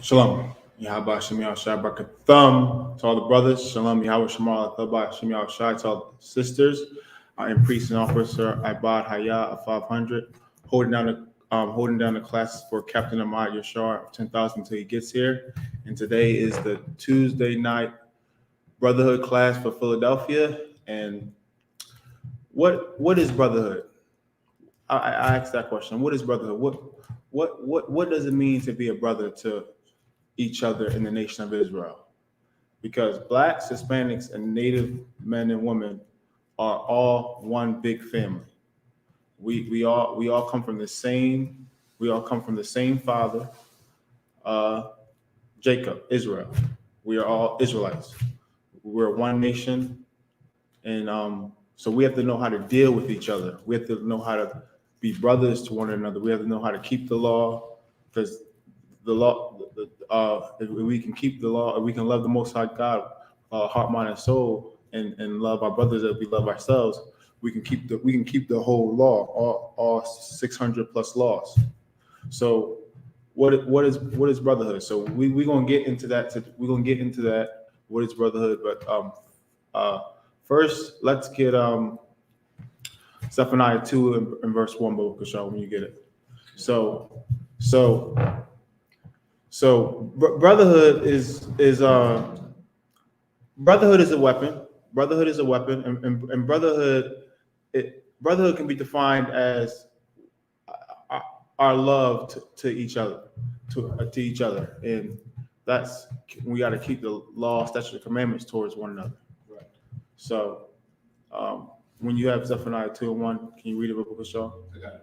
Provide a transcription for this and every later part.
Shalom. Yahweh Shem Shai Barakathum to all the brothers. Shalom. Yahweh Shemal Athabah Shem Shai to all the sisters. I am priest and officer Ibad Haya of 500, holding down the classes for Captain Ahmad Yashar of 10,000 until he gets here. And today is the Tuesday night Brotherhood class for Philadelphia. And what is Brotherhood? I asked that question. What is Brotherhood? What does it mean to be a brother to each other in the nation of Israel? Because blacks, Hispanics, and Native men and women are all one big family. We all come from the same father, Jacob, Israel. We are all Israelites. We're one nation, and so we have to know how to deal with each other. We have to know how to be brothers to one another. We have to know how to keep the law, because the law, if we can keep the law, if we can love the Most High God, heart, mind, and soul, and love our brothers as we love ourselves, we can keep the whole law, all 600 plus laws. So what is brotherhood? So we're gonna get into that. What is brotherhood? But first, let's get Zephaniah 2 and verse 1, Kashal, when you get it. So brotherhood is a weapon. Brotherhood is a weapon, and brotherhood can be defined as our love to each other, to each other, and that's, we got to keep the law, statutes, and commandments towards one another. Right. So when you have Zephaniah 2 and 1, can you read it, Rabbi Shaw? I got it.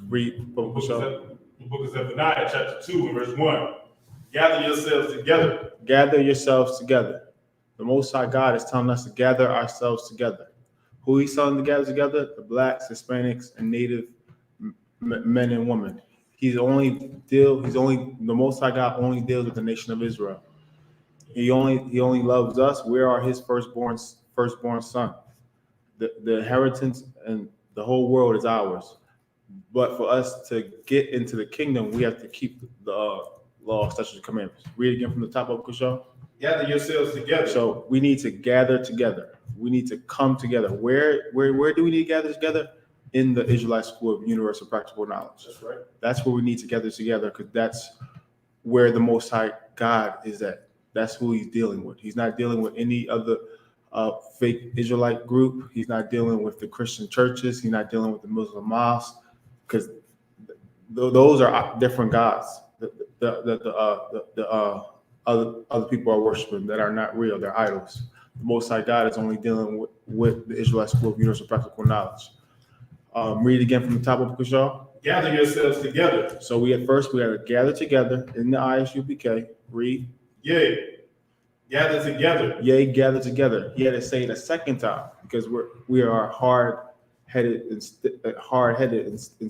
Read, Rabbi Shaw. The book of Zephaniah, chapter 2 and verse 1. Gather yourselves together. Gather yourselves together. The Most High God is telling us to gather ourselves together. Who he's telling to gather together? The blacks, Hispanics, and Native men and women. The Most High God only deals with the nation of Israel. He only loves us. We are his firstborn son. The inheritance and the whole world is ours. But for us to get into the kingdom, we have to keep the law, statutes, and commandments. Read again from the top of Kushal. Gather yourselves together. So we need to gather together. We need to come together. Where do we need to gather together? In the Israelite School of Universal Practical Knowledge. That's right. That's where we need to gather together, because that's where the Most High God is at. That's who he's dealing with. He's not dealing with any other fake Israelite group. He's not dealing with the Christian churches. He's not dealing with the Muslim mosques, because those are different gods. The other people are worshiping that are not real. They're idols. The Most High God is only dealing with the Israelite School of Universal Practical Knowledge. Read again from the top of Kushal. Gather yourselves together. So we got to gather together in the I.S.U.P.K. Read. Yea, gather together. Yea, gather together. He had to say it a second time, because we are hard-headed and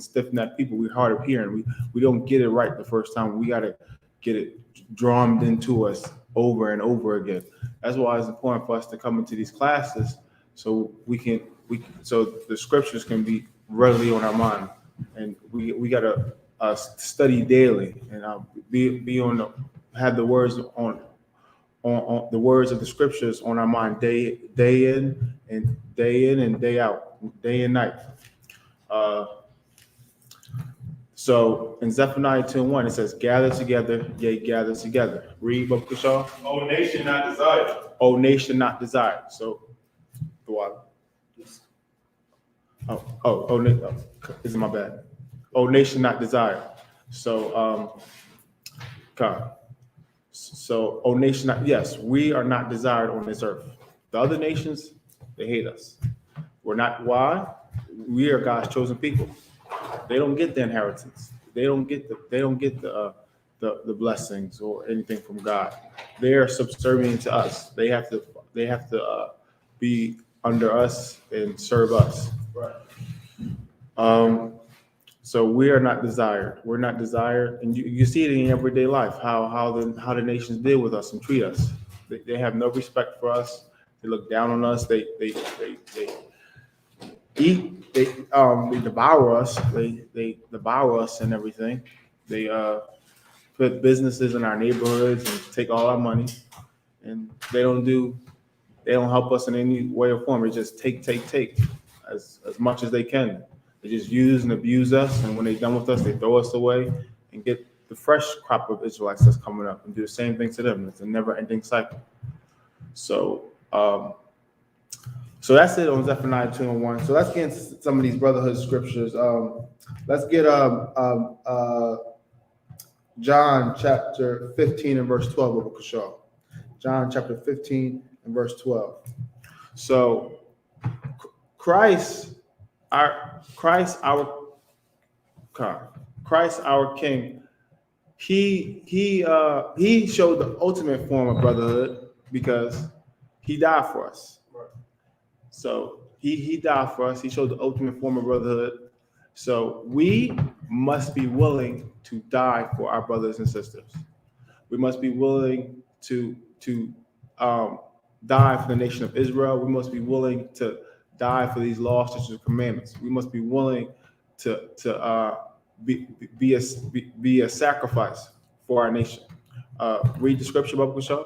stiff-necked people. We're hard of hearing. We don't get it right the first time. We got to get it drummed into us over and over again. That's why it's important for us to come into these classes, so so the scriptures can be readily on our mind, and we got to study daily and have the words on the words of the scriptures on our mind day in and day out, day and night. So in Zephaniah 2 and 1, it says, gather together, yea, gather together. Read, Bob Kushal. O nation not desired. O nation not desired. So the water. This is my bad. Oh, nation not desired. So, So, oh, nation not, yes, we are not desired on this earth. The other nations, they hate us. We're not. Why? We are God's chosen people. They don't get the inheritance. They don't get the blessings or anything from God. They are subservient to us. They have to be under us and serve us. Right. So we are not desired. We're not desired, and you see it in everyday life. How the nations deal with us and treat us. They have no respect for us. They look down on us. They eat. They devour us. They devour us and everything. They put businesses in our neighborhoods and take all our money, and they don't help us in any way or form. They just take as much as they can. They just use and abuse us, and when they're done with us, they throw us away and get the fresh crop of Israelites that's coming up and do the same thing to them. It's a never-ending cycle. So, so that's it on Zephaniah 2:1. So let's get into some of these brotherhood scriptures. Let's get John chapter 15 and verse 12 of Kashal. John chapter 15 and verse 12. So Christ our King, he showed the ultimate form of brotherhood because he died for us. So he died for us. He showed the ultimate form of brotherhood. So we must be willing to die for our brothers and sisters. We must be willing to die for the nation of Israel. We must be willing to die for these laws, statutes, and commandments. We must be willing to be a sacrifice for our nation. Read the scripture, Baba Kushal.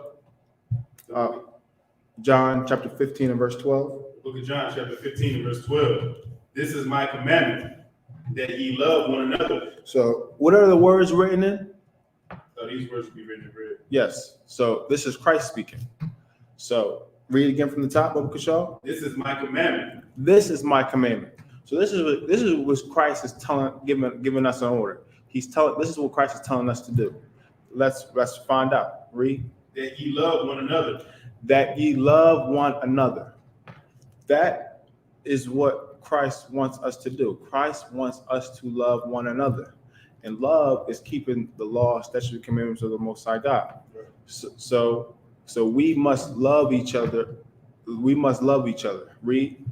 John chapter 15 and verse 12. Book of John chapter 15 and verse 12. This is my commandment, that ye love one another. So what are the words written in? So these words will be written in red. Yes. So this is Christ speaking. So read again from the top, Baba Kushal. This is my commandment. This is my commandment. So this is what Christ is giving us an order. This is what Christ is telling us to do. Let's find out. Read. That ye love one another. That ye love one another. That is what Christ wants us to do. Christ wants us to love one another. And love is keeping the law, statutes, and commandments of the Most High God. So we must love each other. We must love each other. Read.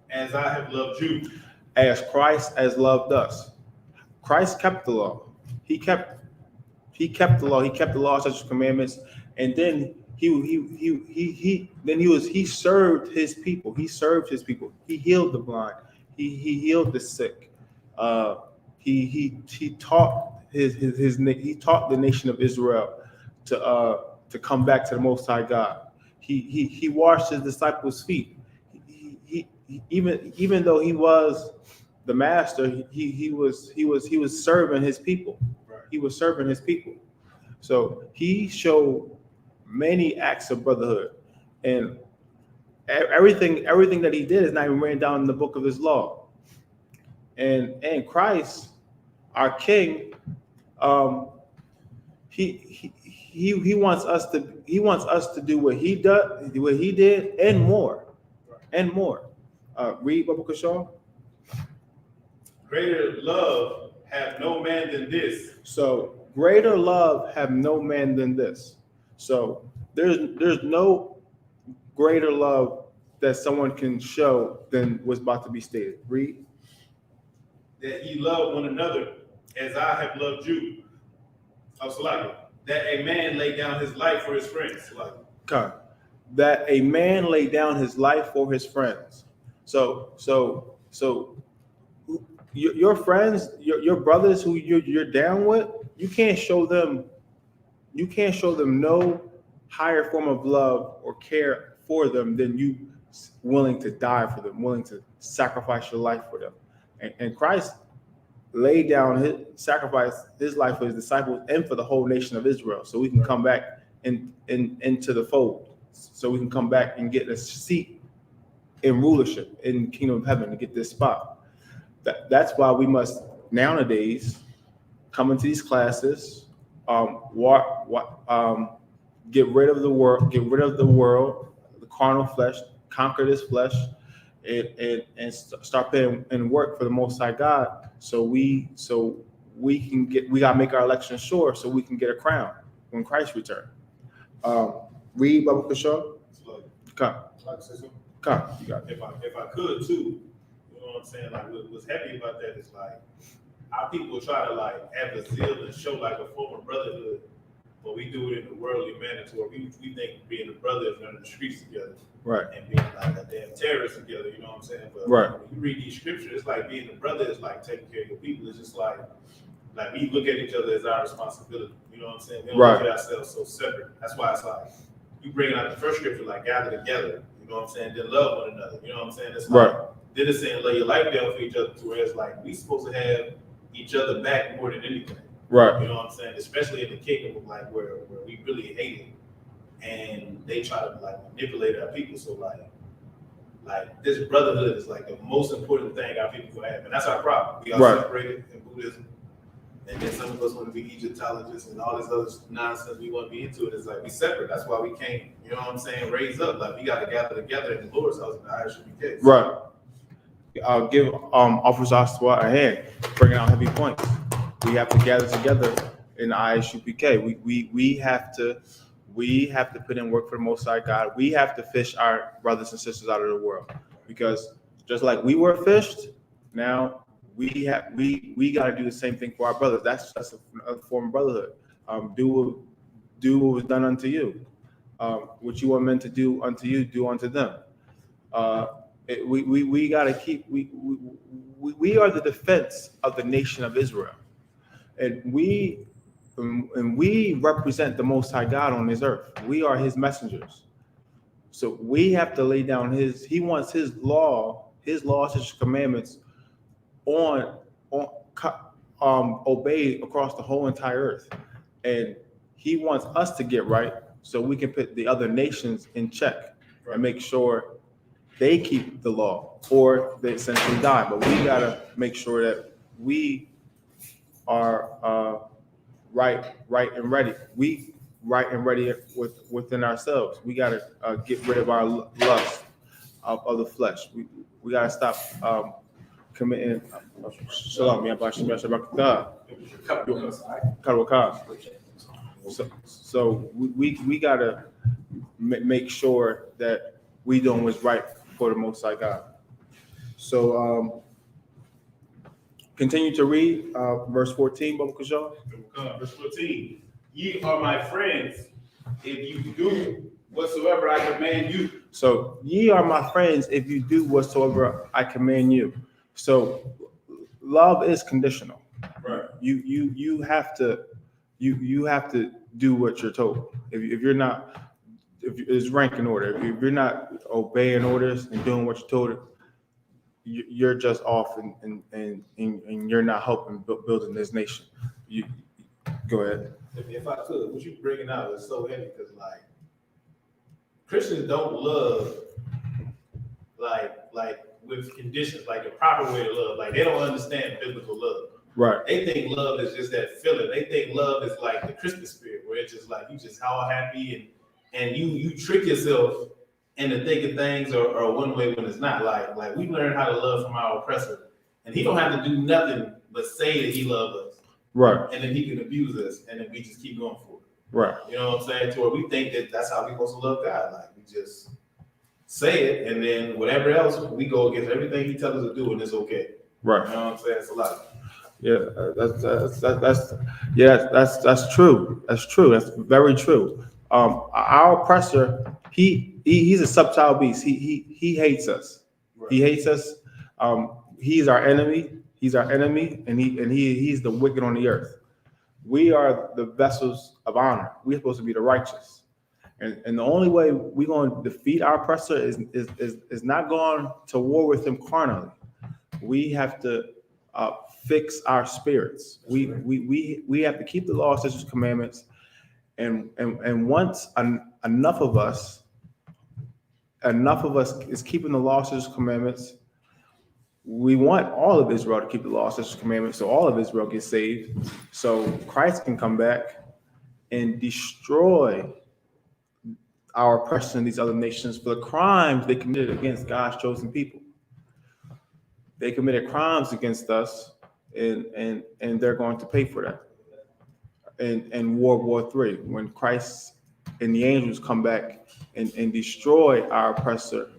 As I have loved you. As Christ has loved us. Christ kept the law. He kept the law. He kept the law, statutes, and commandments. And then he served his people. He served his people. He healed the blind. He healed the sick. He taught he taught the nation of Israel to come back to the Most High God. He washed his disciples' feet. Even though he was the master, he was serving his people. He was serving his people. So he showed many acts of brotherhood, and everything that he did is not even written down in the book of his law. And Christ, our King, he wants us to do what he did, and more. Read, Baba Kushal. Greater love have no man than this. So greater love have no man than this. So there's no greater love that someone can show than what's about to be stated. Read. That ye love one another as I have loved you. That a man lay down his life for his friends. Okay. That a man lay down his life for his friends. So your friends, your brothers who you're down with, you can't show them no higher form of love or care for them than you willing to die for them, willing to sacrifice your life for them. And Christ laid down sacrificed his life for his disciples and for the whole nation of Israel, so we can come back into the fold, so we can come back and get a seat in rulership in the kingdom of heaven, to get this spot. That's why we must nowadays come into these classes, get rid of the world, the carnal flesh, conquer this flesh, and start paying and work for the Most High God. So we gotta make our election sure, so we can get a crown when Christ returns. Read, Baba Kushal. Come. You got it. If I could too, you know what I'm saying? Like, what's happy about that is like our people try to like have a zeal and show like a form of brotherhood, but we do it in a worldly manner to where we think being a brother is running the streets together, right? And being like a damn terrorist together, you know what I'm saying? But right. When you read these scriptures, it's like being a brother is like taking care of your people. It's just like like we look at each other as our responsibility. You know what I'm saying? We don't Right. look at ourselves so separate. That's why it's like you bringing out the first scripture, like gather together. You know what I'm saying? Then love one another. You know what I'm saying? It's like then it's saying lay your life down for each other, to where it's like we supposed to have each other back more than anything. Right. You know what I'm saying? Especially in the kingdom of like where we really hate it, and they try to like manipulate our people. So like this brotherhood is like the most important thing our people will have, and that's our problem. We are separated in Buddhism, and then some of us want to be Egyptologists and all this other nonsense we want to be into. It is like we separate. That's why we can't, you know what I'm saying, raise up. Like we got to gather together in the Lord's house in the I.S.U.P.K. Right. I'll give Officer Aswa a hand, bringing out heavy points. We have to gather together in the I.S.U.P.K. We have to put in work for the Most High God. We have to fish our brothers and sisters out of the world, because just like we were fished, now we got to do the same thing for our brothers. That's a form of brotherhood. Do what was done unto you. What you are meant to do unto you, do unto them. We got to keep. We are the defense of the nation of Israel, and we represent the Most High God on this earth. We are His messengers. So we have to lay down He wants His law, His commandments obeyed across the whole entire earth, and He wants us to get right so we can put the other nations in check and make sure they keep the law, or they essentially die. But we gotta make sure that we are right and ready. We right and ready within ourselves. We gotta get rid of our lust of the flesh. We gotta stop committing. Shalom, so we gotta make sure that we doing what's right for the Most High God. So continue to read verse 14, Baba Kushal. Verse 14. Ye are my friends if you do whatsoever I command you. So ye are my friends if you do whatsoever I command you. So love is conditional. Right. You have to do what you're told. If you're not, if it's ranking order. If you're not obeying orders and doing what you're told, you're just off and you're not helping building this nation. You go ahead. If I could, what you bringing out is so heavy, because like Christians don't love like with conditions, like the proper way to love. Like they don't understand biblical love. Right. They think love is just that feeling. They think love is like the Christmas spirit, where it's just like you just all happy and you trick yourself into thinking things are one way when it's not. Like we learn how to love from our oppressor, and he don't have to do nothing but say that he loves us. Right. And then he can abuse us, and then we just keep going for it. Right. You know what I'm saying? To where we think that that's how we're supposed to love God. Like we just say it, and then whatever else, we go against everything he tells us to do, and it's okay. Right. You know what I'm saying? It's a lot. Yeah, that's true. That's true. That's very true. Our oppressor, he's a subtle beast. He hates us. Right. He hates us. He's our enemy. He's our enemy, and he's the wicked on the earth. We are the vessels of honor. We're supposed to be the righteous, and the only way we're going to defeat our oppressor is not going to war with him carnally. We have to fix our spirits. We have to keep the law, statutes, commandments, and once enough of us is keeping the law, statutes, commandments. We want all of Israel to keep the law, statutes, commandments, so all of Israel gets saved, so Christ can come back and destroy our oppression in these other nations for the crimes they committed against God's chosen people. They committed crimes against us, and they're going to pay for that. In World War III, when Christ and the angels come back and destroy our oppressor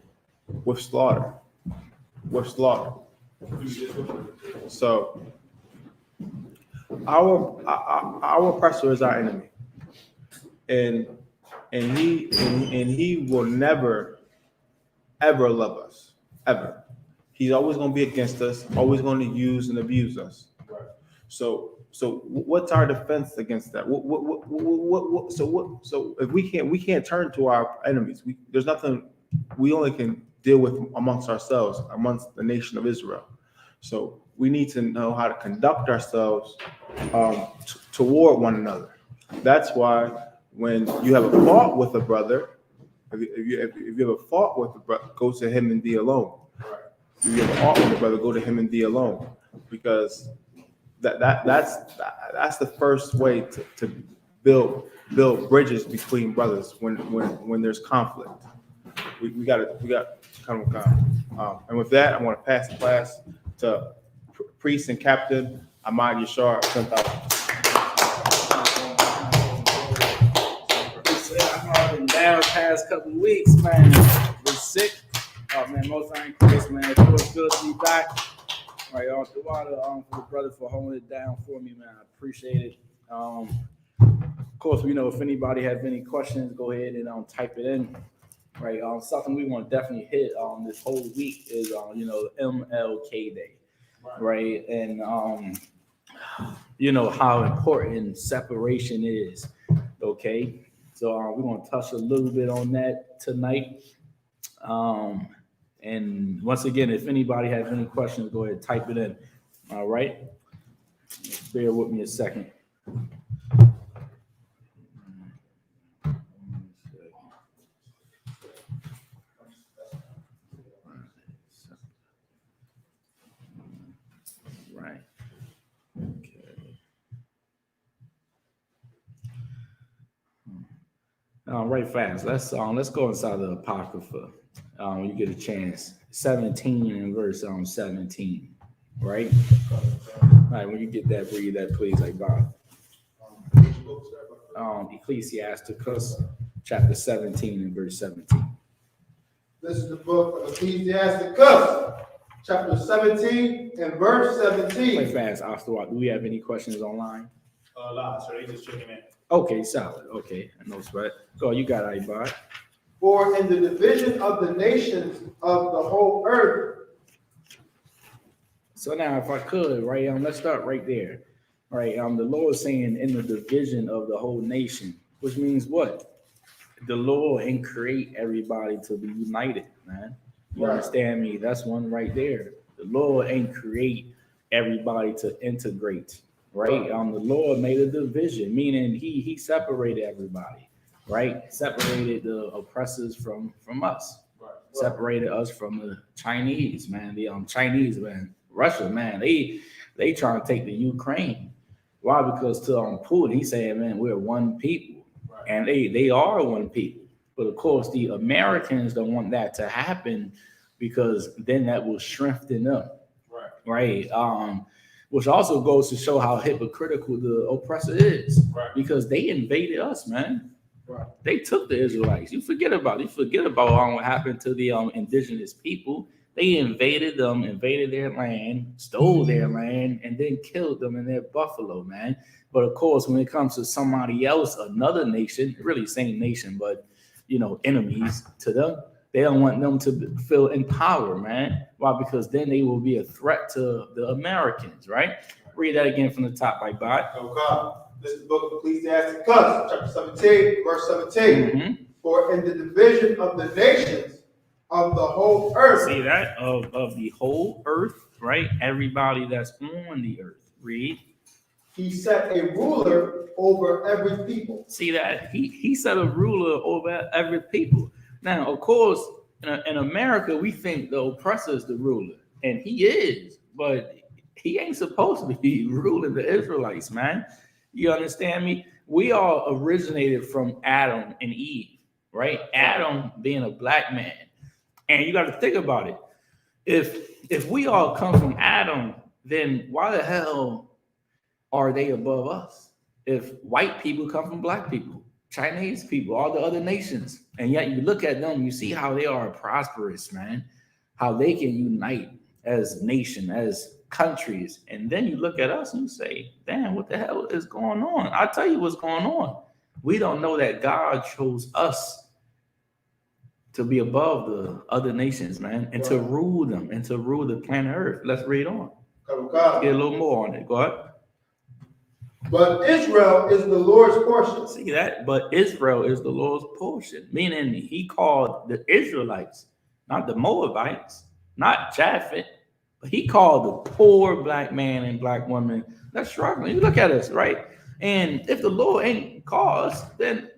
with slaughter. So our oppressor is our enemy, and he will never ever love us, ever. He's always going to be against us, always going to use and abuse us. Right. So what's our defense against that? So if we can't turn to our enemies. There's nothing. We only can deal with amongst ourselves, amongst the nation of Israel. So we need to know how to conduct ourselves toward one another. That's why when you have a fault with a brother, if you have a fault with a brother, go to him and be alone. If you have a fault with a brother, go to him and be alone, because that's the first way to build bridges between brothers when there's conflict. We got to come with God. And with that, I want to pass the class to Priest and Captain Ahmad Yashar. 10,000. I've been down past couple of weeks, man. Been sick. Oh man, most thank Christ, man. It feels good to be back. All right, y'all. The water for the brother for holding it down for me, man. I appreciate it. Of course, we know if anybody has any questions, go ahead and type it in. Right. Something we want to definitely hit this whole week is MLK Day. Right. And how important separation is. Okay. So we're going to touch a little bit on that tonight. And once again, if anybody has any questions, go ahead and type it in. All right. Bear with me a second. Right. Okay. Right fast. Let's go inside the Apocrypha. When you get a chance, 17 and verse 17. Right. All right. When you get that, read that, please, like Bob. Ecclesiasticus, chapter 17 and verse 17. This is the book of Ecclesiasticus, chapter 17 and verse 17. Right fast, Osterwald. Do we have any questions online? So they just checking in. Okay, solid. Okay, no sweat. Go, you got it, Bob. For in the division of the nations of the whole earth. So now, if I could, right, let's start right there. All right, the Lord is saying in the division of the whole nation, which means what? The Lord and create everybody to be united, man. You understand me? That's one right there. The Lord ain't create everybody to integrate, right? The Lord made a division, meaning he separated everybody, right? Separated the oppressors from us. Separated us from the Chinese, man. The Chinese, man. Russia, man. They trying to take the Ukraine. Why? Because to Putin, he saying, man, we're one people. And they are one people. But of course, the Americans don't want that to happen, because then that will strengthen them. Right. Which also goes to show how hypocritical the oppressor is. Because they invaded us, man. They took the Israelites. You forget about what happened to the indigenous people. They invaded them, invaded their land, stole their land, and then killed them in their buffalo, man. But of course, when it comes to somebody else, another nation, really same nation, but enemies to them, they don't want them to feel in power, man. Why? Because then they will be a threat to the Americans, right? Read that again from the top, like Bot. Okay. This is the book of Ecclesiasticus, chapter 17, verse 17. Mm-hmm. For in the division of the nations of the whole earth. See that? Of the whole earth, right? Everybody that's on the earth. Read. He set a ruler over every people. See that? He set a ruler over every people. Now, of course, in America, we think the oppressor is the ruler. And he is. But he ain't supposed to be ruling the Israelites, man. You understand me? We all originated from Adam and Eve, right? Adam being a black man. And you got to think about it. If we all come from Adam, then why the hell are they above us? If white people come from black people, Chinese people, all the other nations, and yet you look at them, you see how they are prosperous, man, how they can unite as nation, as countries. And then you look at us and you say, damn, what the hell is going on? I'll tell you what's going on. We don't know that God chose us to be above the other nations, man, and to rule them and to rule the planet Earth. Let's read on. Get a little more on it. Go ahead. But Israel is the Lord's portion. See that? But Israel is the Lord's portion, meaning he called the Israelites, not the Moabites, not Japhet, but he called the poor black man and black woman that's struggling. You look at us, right? And if the Lord ain't called us, then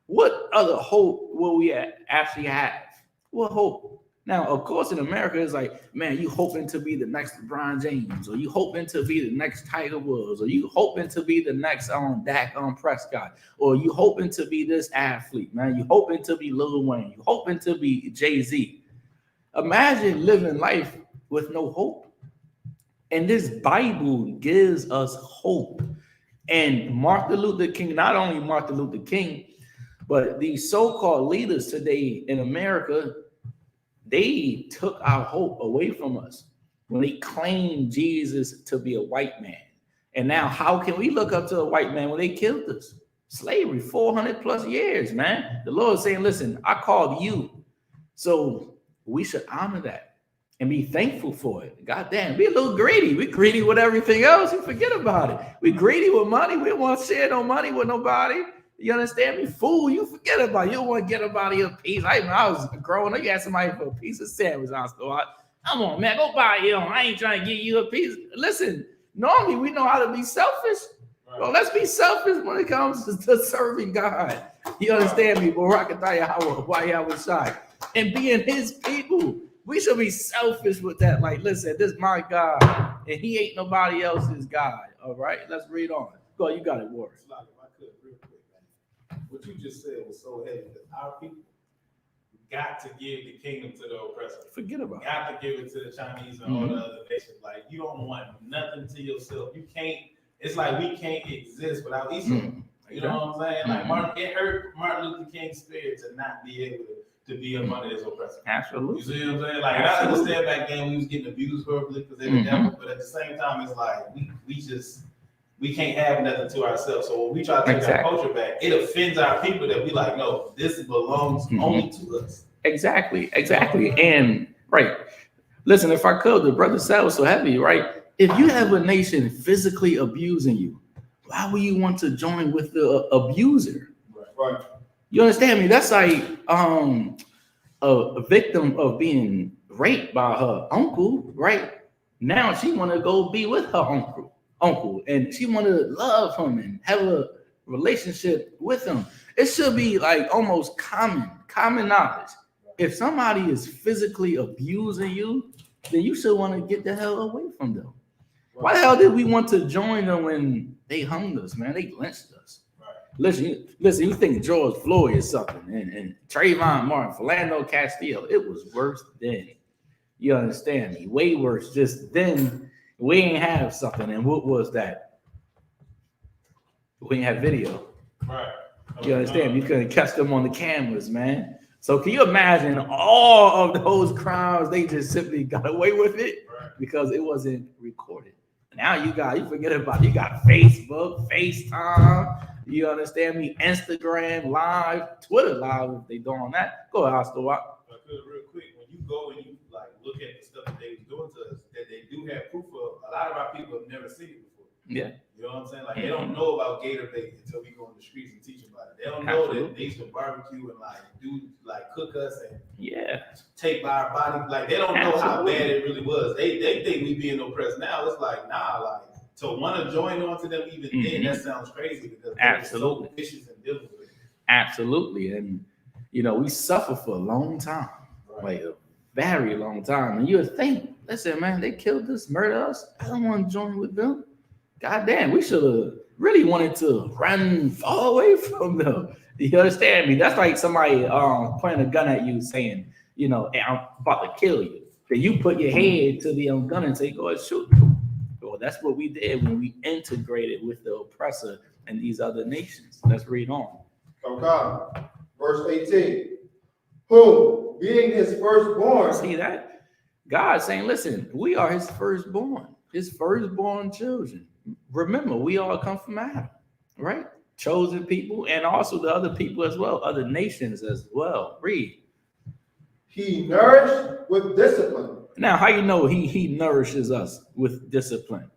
what other hope will we actually have? What hope? Now, of course, in America, it's like, man, you hoping to be the next LeBron James, or you hoping to be the next Tiger Woods, or you hoping to be the next Dak Prescott, or you hoping to be this athlete, man. You hoping to be Lil Wayne. You hoping to be Jay-Z. Imagine living life with no hope. And this Bible gives us hope. And Martin Luther King, not only Martin Luther King, but these so-called leaders today in America, they took our hope away from us when they claimed Jesus to be a white man. And now how can we look up to a white man when they killed us? Slavery, 400 plus years, man. The Lord is saying, listen, I called you. So we should honor that and be thankful for it. God damn, be a little greedy. We're greedy with everything else. You forget about it. We're greedy with money. We don't want to share no money with nobody. You understand me? Fool, you forget about it. You don't want to get about a piece. I was growing up, you had somebody for a piece of sandwich. Come on, man, go buy it. I ain't trying to give you a piece. Listen, normally we know how to be selfish. Right. Well, let's be selfish when it comes to serving God. You understand me? And being his people. We should be selfish with that. Like, listen, this is my God, and he ain't nobody else's God. All right, let's read on. Go, you got it, Warren. What you just said was so heavy because our people got to give the kingdom to the oppressor. Forget about it. Got to give it to the Chinese and all the other nations. Like, you don't want nothing to yourself. You can't, it's like we can't exist without Isupk. You know what I'm saying? Like, it hurt Martin Luther King's spirit to not be able to be up under his oppressor. Absolutely. You see what I'm saying? Like, I understand back then we was getting abused verbally because they were devil, but at the same time, it's like we can't have nothing to ourselves. So when we try to take our culture back, it offends our people that we like, no, this belongs only to us. Exactly. And right. Listen, if I could, the brother said was so heavy, right? If you have a nation physically abusing you, why would you want to join with the abuser? Right. You understand me? That's like a victim of being raped by her uncle, right? Now she want to go be with her uncle, and she want to love him and have a relationship with him. It should be like almost common knowledge. If somebody is physically abusing you, then you should want to get the hell away from them. Right. Why the hell did we want to join them when they hung us, man? They lynched us. Right. Listen, you think George Floyd is something, and Trayvon Martin, Philando Castile, it was worse then. You understand me? Way worse. Just then, we ain't have something. And what was that? We didn't have video. Right. You understand? You couldn't catch them on the cameras, man. So can you imagine all of those crimes? They just simply got away with it because it wasn't recorded. Now you forget about it. You got Facebook, FaceTime. You understand me? Instagram Live, Twitter Live. If they doing that, go ahead, Hostile. Real quick, when you go and you like look at the stuff that they was doing to us, that they do have proof of. A lot of our people have never seen it before. Yeah. You know what I'm saying? Like, they don't know about gator bait until we go in the streets and teach them about it. They don't know that they used to barbecue and cook us and take by our body. Like, they don't know how bad it really was. They think we being oppressed now. It's like, nah, like, to want to join on to them even then, that sounds crazy because they're so vicious and dealing with it. Absolutely. And, we suffer for a long time, like a very long time. And you would think, listen, man, they killed us, murdered us. I don't want to join with them. God damn, we should have really wanted to run far away from them. You understand me? That's like somebody pointing a gun at you saying, hey, I'm about to kill you. Then you put your head to the gun and say, go ahead, shoot. Well, that's what we did when we integrated with the oppressor and these other nations. Let's read on. Okay. Verse 18. Who, being his firstborn. See that? God saying, listen, we are his firstborn children. Remember, we all come from Adam, right? Chosen people, and also the other people as well, other nations as well. Read. He nourished with discipline. Now, how you know he nourishes us with discipline?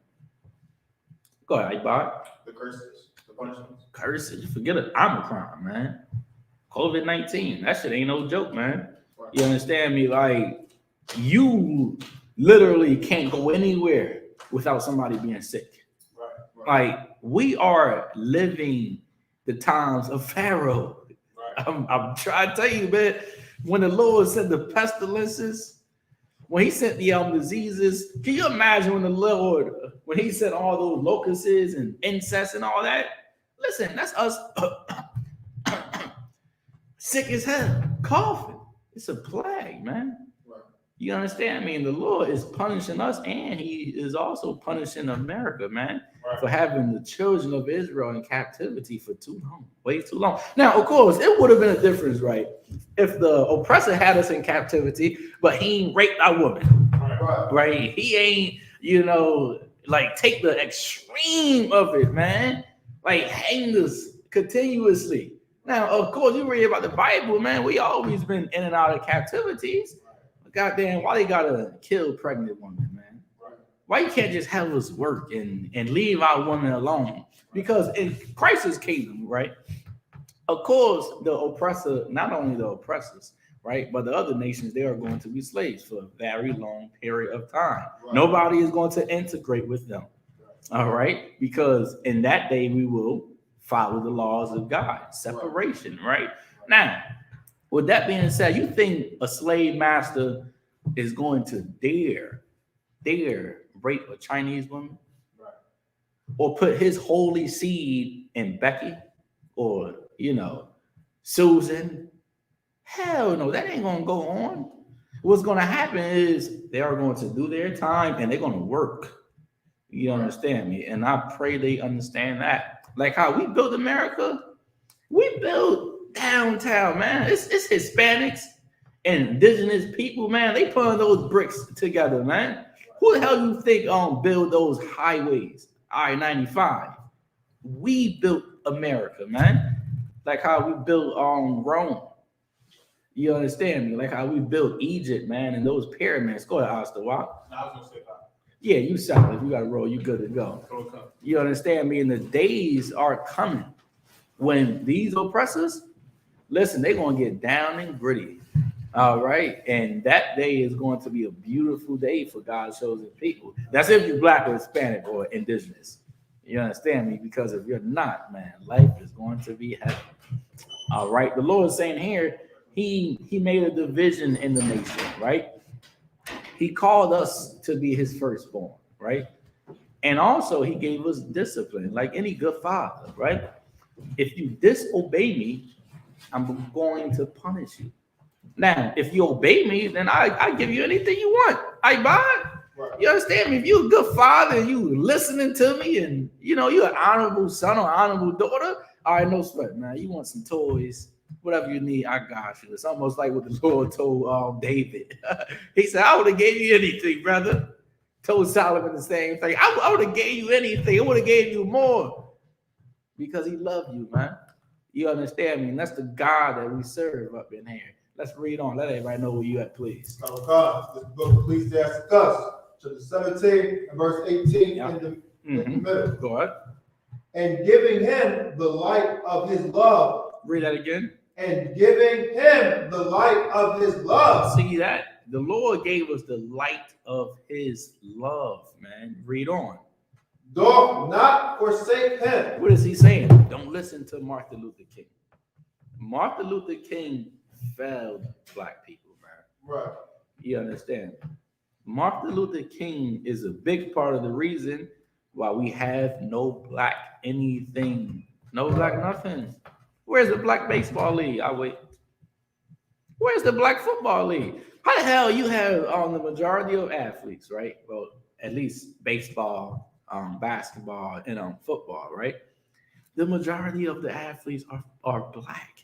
Go ahead, Ibad. The curses, the punishments. Curses. Forget it. Omicron, man. COVID-19. That shit ain't no joke, man. Right. You understand me? Like, you literally can't go anywhere without somebody being sick. Right. Like, we are living the times of Pharaoh. Right. I'm trying to tell you, man, when the Lord sent the pestilences, when he sent the diseases, can you imagine when he sent all those locusts and insects and all that? Listen, that's us sick as hell, coughing. It's a plague, man. Right. You understand me? And the Lord is punishing us, and he is also punishing America, man, Right. for having the children of Israel in captivity for too long, way too long. Now, of course, it would have been a difference, right, if the oppressor had us in captivity, but he ain't raped our woman, right? He ain't, like take the extreme of it, man, like hang us continuously. Now, of course, you read about the Bible, man. We always been in and out of captivities. Goddamn, why they gotta kill pregnant women, man? Why you can't just have us work and leave our women alone? Because in Christ's kingdom, right? Of course, the oppressor, not only the oppressors, right, but the other nations, they are going to be slaves for a very long period of time. Right. Nobody is going to integrate with them. All right, because in that day we will follow the laws of God, separation, right? Now, with that being said, you think a slave master is going to dare rape a Chinese woman? Right. Or put his holy seed in Becky or, Susan? Hell no, that ain't going to go on. What's going to happen is they are going to do their time and they're going to work. You understand me? And I pray they understand that. Like how we built America, we built downtown, man. It's Hispanics and indigenous people, man. They putting those bricks together, man. Who the hell you think build those highways, I-95? We built America, man. Like how we built Rome. You understand me? Like how we built Egypt, man, and those pyramids. Go ahead, Isupk. I was gonna say that. Yeah, you sound like you got to roll. You good to go. Okay. You understand me? And the days are coming when these oppressors, listen, they're going to get down and gritty. All right. And that day is going to be a beautiful day for God's chosen people. That's if you're Black or Hispanic or indigenous. You understand me? Because if you're not, man, life is going to be heaven. All right. The Lord is saying here, he made a division in the nation, right? He called us to be his firstborn, right? And also he gave us discipline, like any good father, right? If you disobey me, I'm going to punish you. Now, if you obey me, then I give you anything you want. I buy it. Right. You understand me? If you're a good father and you listening to me and, you're an honorable son or honorable daughter, all right, no sweat, man. You want some toys, whatever you need, I got you. It's almost like what the Lord told David. He said, I would have gave you anything, brother. Told Solomon the same thing. I would have gave you anything. I would have gave you more because he loved you, man. You understand me? And that's the God that we serve up in here. Let's read on. Let everybody know where you at, please. Oh God, this book of Ecclesiastes, chapter 17 and verse 18 in the middle. Go ahead. And giving him the light of his love. Read that again. And giving him the light of his love. See that? The Lord gave us the light of his love, man. Read on. Doth not forsake him. What is he saying? Don't listen to Martin Luther King. Martin Luther King failed Black people, man. Right. You understand? Martin Luther King is a big part of the reason why we have no Black anything. No Black nothing. Where's the Black baseball league? I wait. Where's the Black football league? How the hell you have the majority of athletes, right? Well, at least baseball, basketball, and football, right? The majority of the athletes are Black.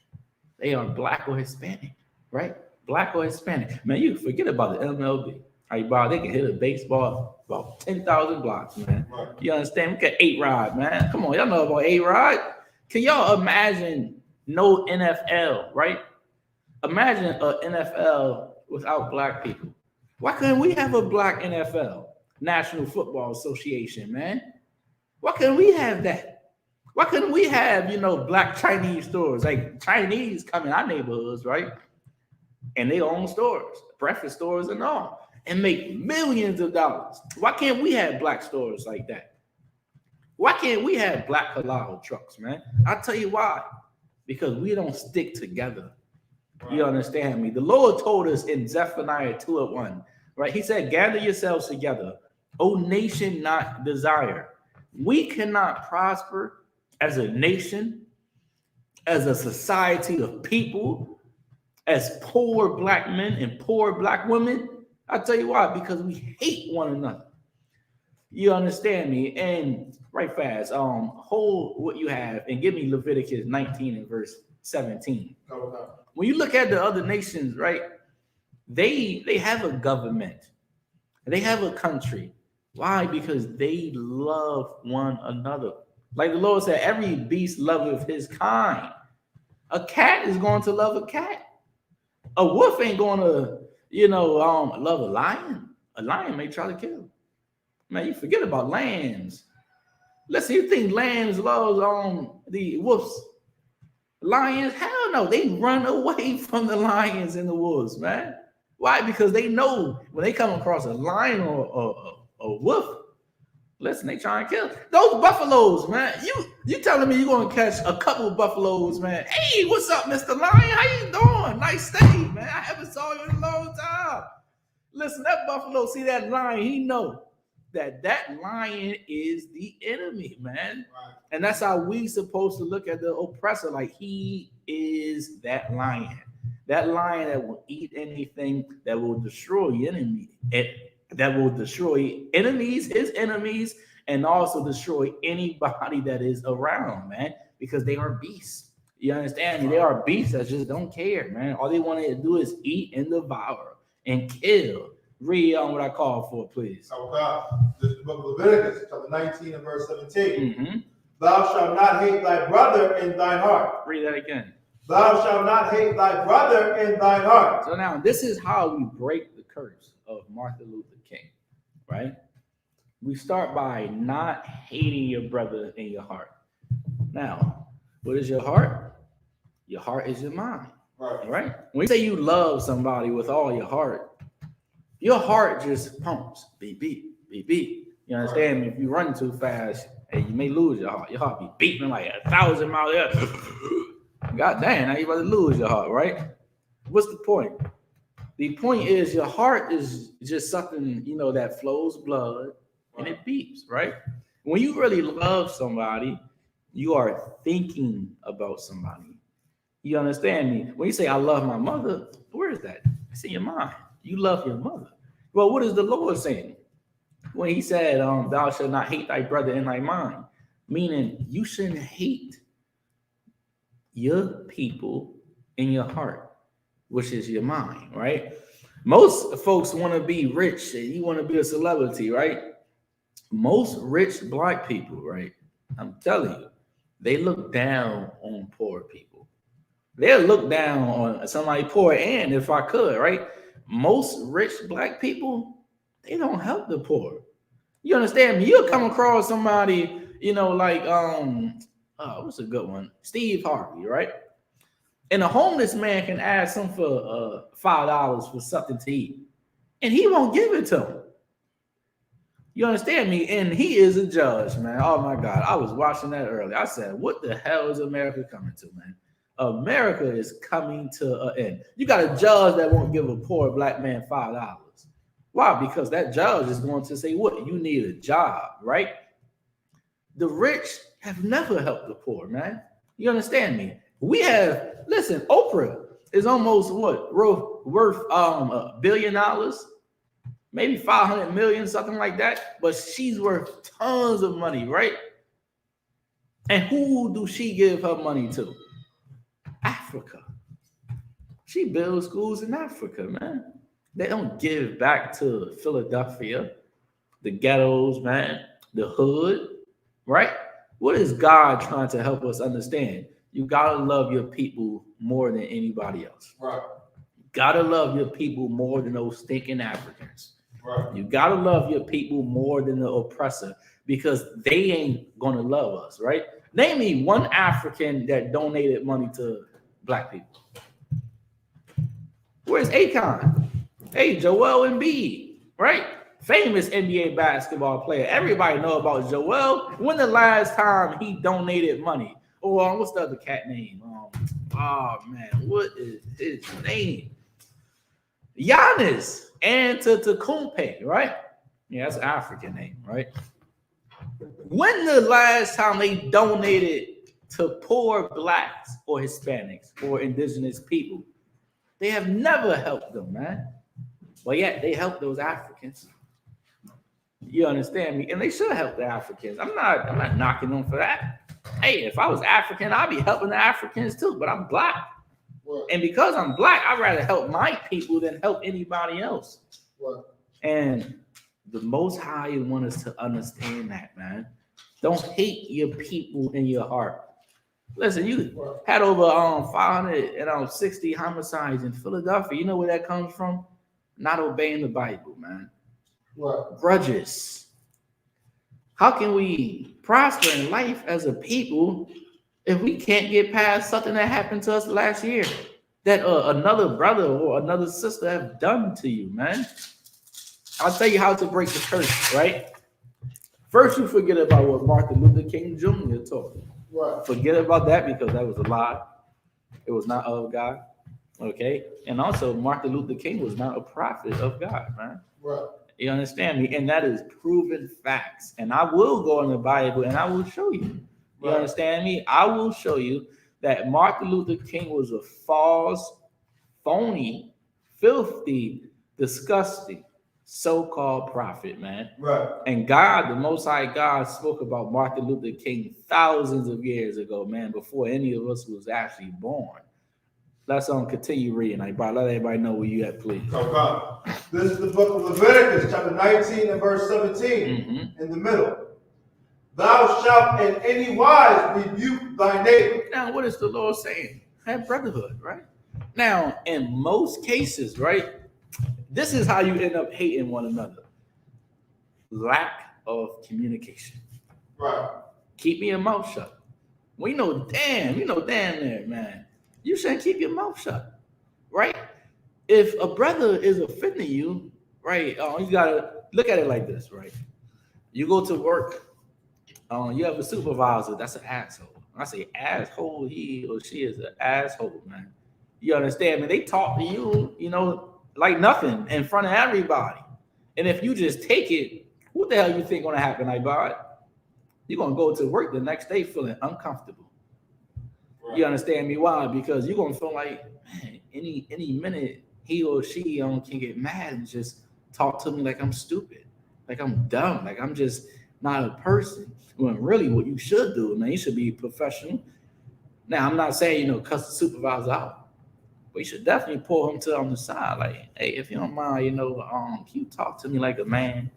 They are Black or Hispanic, right? Black or Hispanic. Man, you forget about the MLB. They can hit a baseball about 10,000 blocks, man. Right. You understand? Look at A-Rod, man. Come on, y'all know about A-Rod. Can y'all imagine no NFL, right? Imagine an NFL without Black people. Why couldn't we have a Black NFL? National Football Association, man. Why couldn't we have that? Why couldn't we have, black Chinese stores? Like Chinese come in our neighborhoods, right? And they own stores, breakfast stores and all, and make millions of dollars. Why can't we have black stores like that? Why can't we have black halal trucks, man? I'll tell you why. Because we don't stick together. You understand me? The Lord told us in Zephaniah 2:1, right? He said, gather yourselves together, O nation not desire. We cannot prosper as a nation, as a society of people, as poor black men and poor black women. I'll tell you why, because we hate one another. You understand me? And right fast, hold what you have and give me Leviticus 19 and verse 17. When you look at the other nations, right, they have a government. They have a country. Why? Because they love one another. Like the Lord said, every beast loveth his kind. A cat is going to love a cat. A wolf ain't going to, love a lion. A lion may try to kill. Man, you forget about lambs. Listen, you think lambs love the wolves? Lions? Hell no. They run away from the lions and the wolves, man. Why? Because they know when they come across a lion or a wolf, listen, they try and kill those buffaloes, man. You telling me you're gonna catch a couple of buffaloes, man? Hey, what's up, Mr. Lion? How you doing? Nice stay, man. I haven't saw you in a long time. Listen, that buffalo see that lion, he know that lion is the enemy, man. Right. And that's how we supposed to look at the oppressor, like he is that lion that will eat anything that will destroy enemy, that will destroy enemies, his enemies, and also destroy anybody that is around, man, because they are beasts. You understand me? They are beasts that just don't care, man. All they want to do is eat and devour and kill. Read on what I call for, please. Okay. This is the book of Leviticus, chapter 19 and verse 17. Mm-hmm. Thou shalt not hate thy brother in thine heart. Read that again. Thou shalt not hate thy brother in thine heart. So now this is how we break the curse of Martin Luther King, right? We start by not hating your brother in your heart. Now, what is your heart? Your heart is your mind, right? When you say you love somebody with all your heart just pumps, beat, beat, beat, beat. You understand me? If you run too fast, and you may lose your heart. Your heart be beating like 1,000 miles an hour. God damn, now you about to lose your heart, right? What's the point? The point is your heart is just something, that flows blood and it beeps, right? When you really love somebody, you are thinking about somebody. You understand me? When you say, I love my mother, where is that? It's in your mind. You love your mother. Well, what is the Lord saying? When he said, thou shalt not hate thy brother in thy mind, meaning you shouldn't hate your people in your heart, which is your mind, right? Most folks want to be rich and you want to be a celebrity, right? Most rich black people, right? I'm telling you, they look down on poor people. They'll look down on somebody poor. And if I could, right? Most rich black people, they don't help the poor. You understand me? You'll come across somebody, what's a good one? Steve Harvey, right? And a homeless man can ask him for $5 for something to eat, and he won't give it to him. You understand me? And he is a judge, man. Oh my God. I was watching that earlier. I said, what the hell is America coming to, man? America is coming to an end. You got a judge that won't give a poor black man $5. Why? Because that judge is going to say, what? You need a job, right? The rich have never helped the poor, man. You understand me? Listen, Oprah is almost worth $1 billion, maybe 500 million, something like that. But she's worth tons of money, right? And who do she give her money to? Africa. She builds schools in Africa, man. They don't give back to Philadelphia, the ghettos, man, the hood, right? What is God trying to help us understand? You gotta love your people more than anybody else. Right. You gotta love your people more than those stinking Africans. Right. You gotta love your people more than the oppressor, because they ain't gonna love us, right? Name me one African that donated money to black people. Where's Akon? Hey, Joel Embiid, right? Famous NBA basketball player. Everybody know about Joel. When the last time he donated money? Or what's the other cat name? Oh man, what is his name? Giannis Antetokounmpo, right? Yeah, that's an African name, right? When the last time they donated to poor blacks or Hispanics or indigenous people? They have never helped them, man. But yet they help those Africans. You understand me? And they should help the Africans. I'm not knocking them for that. Hey, if I was African, I'd be helping the Africans too, but I'm black. What? And because I'm black, I'd rather help my people than help anybody else. What? And the Most High wants us to understand that, man. Don't hate your people in your heart. Listen, you had over 560 homicides in Philadelphia. You know where that comes from? Not obeying the Bible, man. What? Grudges. How can we prosper in life as a people if we can't get past something that happened to us last year that another brother or another sister have done to you, man? I'll tell you how to break the curse, right? First, you forget about what Martin Luther King Jr. taught you. What? Forget about that because that was a lie. It was not of God. Okay? And also, Martin Luther King was not a prophet of God, man. What? You understand me? And that is proven facts. And I will go in the Bible and I will show you. You understand me? I will show you that Martin Luther King was a false, phony, filthy, disgusting, so-called prophet, man. Right. And God, the Most High God, spoke about Martin Luther King thousands of years ago, man, before any of us was actually born. Let's continue reading. Let everybody know where you at, please. Okay. This is the book of Leviticus, chapter 19 and verse 17, in the middle. Thou shalt in any wise rebuke thy neighbor. Now, what is the Lord saying? Have brotherhood, right? Now, in most cases, right, this is how you end up hating one another. Lack of communication. Right. Keep your mouth shut. We know damn, there, man. You shouldn't keep your mouth shut, right? If a brother is offending you, right, you gotta look at it like this, right? You go to work, you have a supervisor that's an asshole. I say asshole, he or she is an asshole, man. You understand me? They talk to you, like nothing in front of everybody. And if you just take it, what the hell you think gonna happen, Ibad? You're gonna go to work the next day feeling uncomfortable. Right. You understand me? Why? Because you're gonna feel like, man, any minute he or she can get mad and just talk to me like I'm stupid, like I'm dumb, like I'm just not a person. When really what you should do, man, you should be professional. Now, I'm not saying, cuss the supervisor out, but you should definitely pull him on the side. Like, hey, if you don't mind, can you talk to me like a man?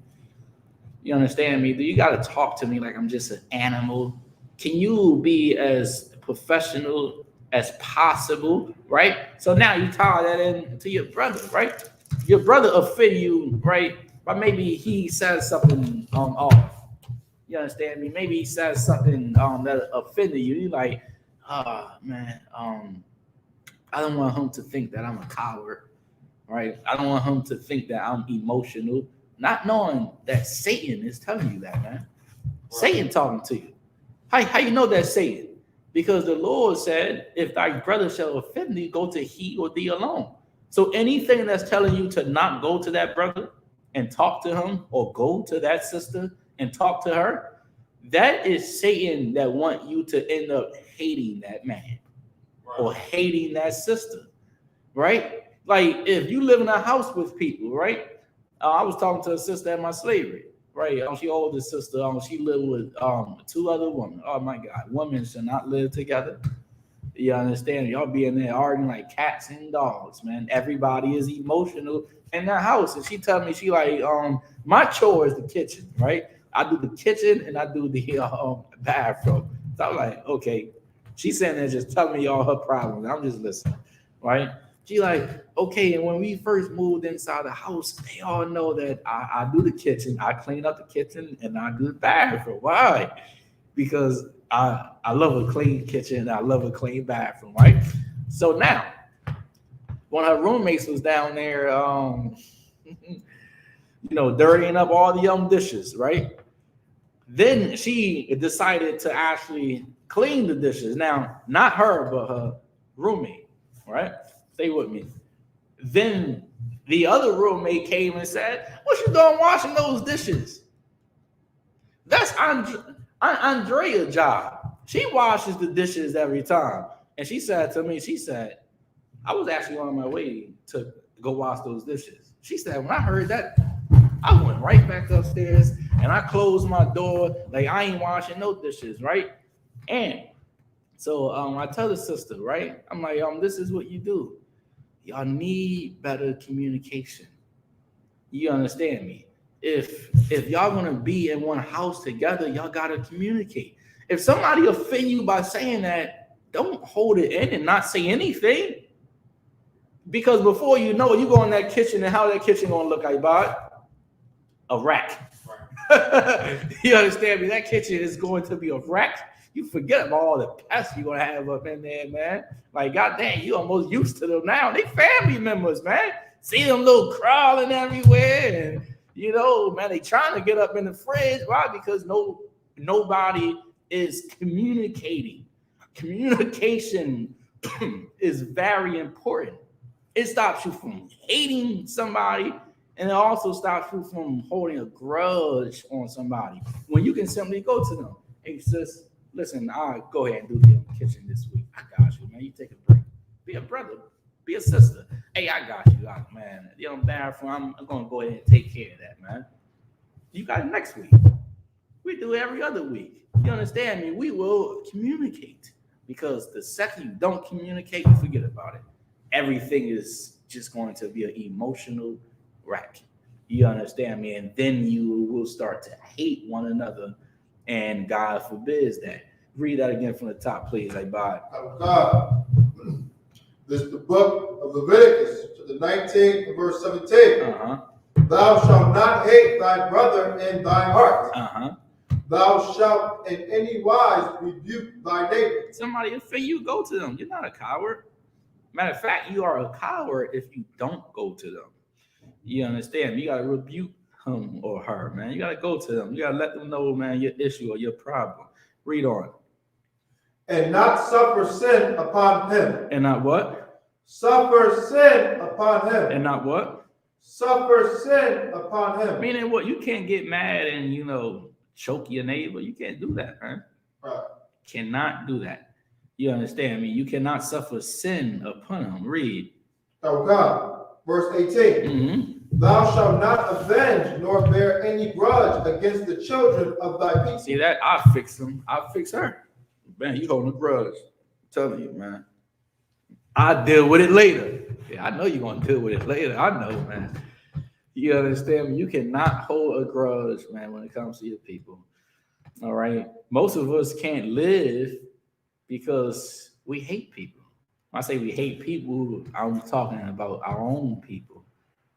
You understand me? You got to talk to me like I'm just an animal. Can you be as professional as possible, right? So now you tie that into your brother, right? Your brother offend you, right? But maybe he says something off. You understand me? Maybe he says something that offended you. You're like, man, I don't want him to think that I'm a coward, right? I don't want him to think that I'm emotional, not knowing that Satan is telling you that, man. Right. Satan talking to you. How you know that's Satan? Because the Lord said, if thy brother shall offend thee, go to he or thee alone. So anything that's telling you to not go to that brother and talk to him, or go to that sister and talk to her, that is Satan that want you to end up hating that man, right, or hating that sister, right? Like if you live in a house with people, right? I was talking to a sister at my slavery, right? She older sister, she lived with two other women. Oh my God, women should not live together. You understand? Y'all be in there arguing like cats and dogs, man. Everybody is emotional in that house. And she tell me, she like, my chore is the kitchen, right? I do the kitchen and I do the bathroom. So I'm like, okay. She's saying that just telling me all her problems. I'm just listening, right? She like, okay, and when we first moved inside the house, they all know that I do the kitchen, I clean up the kitchen, and I do the bathroom. Why? Because I love a clean kitchen, I love a clean bathroom, right? So now, one of her roommates was down there, dirtying up all the dishes, right? Then she decided to actually clean the dishes. Now, not her, but her roommate, right? Stay with me. Then the other roommate came and said, "What you doing washing those dishes?" That's Andrea's job. She washes the dishes every time. And she said to me, I was actually on my way to go wash those dishes. She said, when I heard that, I went right back upstairs and I closed my door like I ain't washing no dishes, right? And so I tell the sister, right? I'm like, this is what you do. Y'all need better communication. You understand me? If y'all gonna be in one house together, y'all gotta communicate. If somebody offend you by saying that, don't hold it in and not say anything. Because before you know it, you go in that kitchen and how that kitchen gonna look like, bud? A wreck. You understand me? That kitchen is going to be a wreck. You forget about all the pests you're gonna have up in there, man. Like, goddamn, you almost used to them now. They family members, man. See them little crawling everywhere, and man, they trying to get up in the fridge. Why? Because nobody is communicating. Communication is very important. It stops you from hating somebody, and it also stops you from holding a grudge on somebody. When you can simply go to them, hey sis, listen, I'll go ahead and do the kitchen this week. I got you, man. You take a break. Be a brother. Be a sister. Hey, I got you, man. Bathroom, I'm going to go ahead and take care of that, man. You got it next week. We do it every other week. You understand me? We will communicate, because the second you don't communicate, you forget about it. Everything is just going to be an emotional wreck. You understand me? And then you will start to hate one another, and God forbids that. Read that again from the top, please. God. This is the book of Leviticus, chapter 19, and verse 17. Thou shalt not hate thy brother in thy heart. Thou shalt in any wise rebuke thy neighbor. Somebody offend you, go to them. You're not a coward. Matter of fact, you are a coward if you don't go to them. You understand? You got to rebuke him or her, man. You got to go to them. You got to let them know, man, your issue or your problem. Read on. And not suffer sin upon him. And not what? Suffer sin upon him. And not what? Suffer sin upon him. Meaning what? You can't get mad and, choke your neighbor. You can't do that, man. Right. Cannot do that. You understand me? You cannot suffer sin upon him. Read. Oh God. Verse 18. Thou shalt not avenge nor bear any grudge against the children of thy people. See that? I'll fix them. I'll fix her. Man, you holding a grudge. I'm telling you, man. I'll deal with it later. Yeah, I know you're going to deal with it later. I know, man. You understand me? You cannot hold a grudge, man, when it comes to your people. All right? Most of us can't live because we hate people. When I say we hate people, I'm talking about our own people.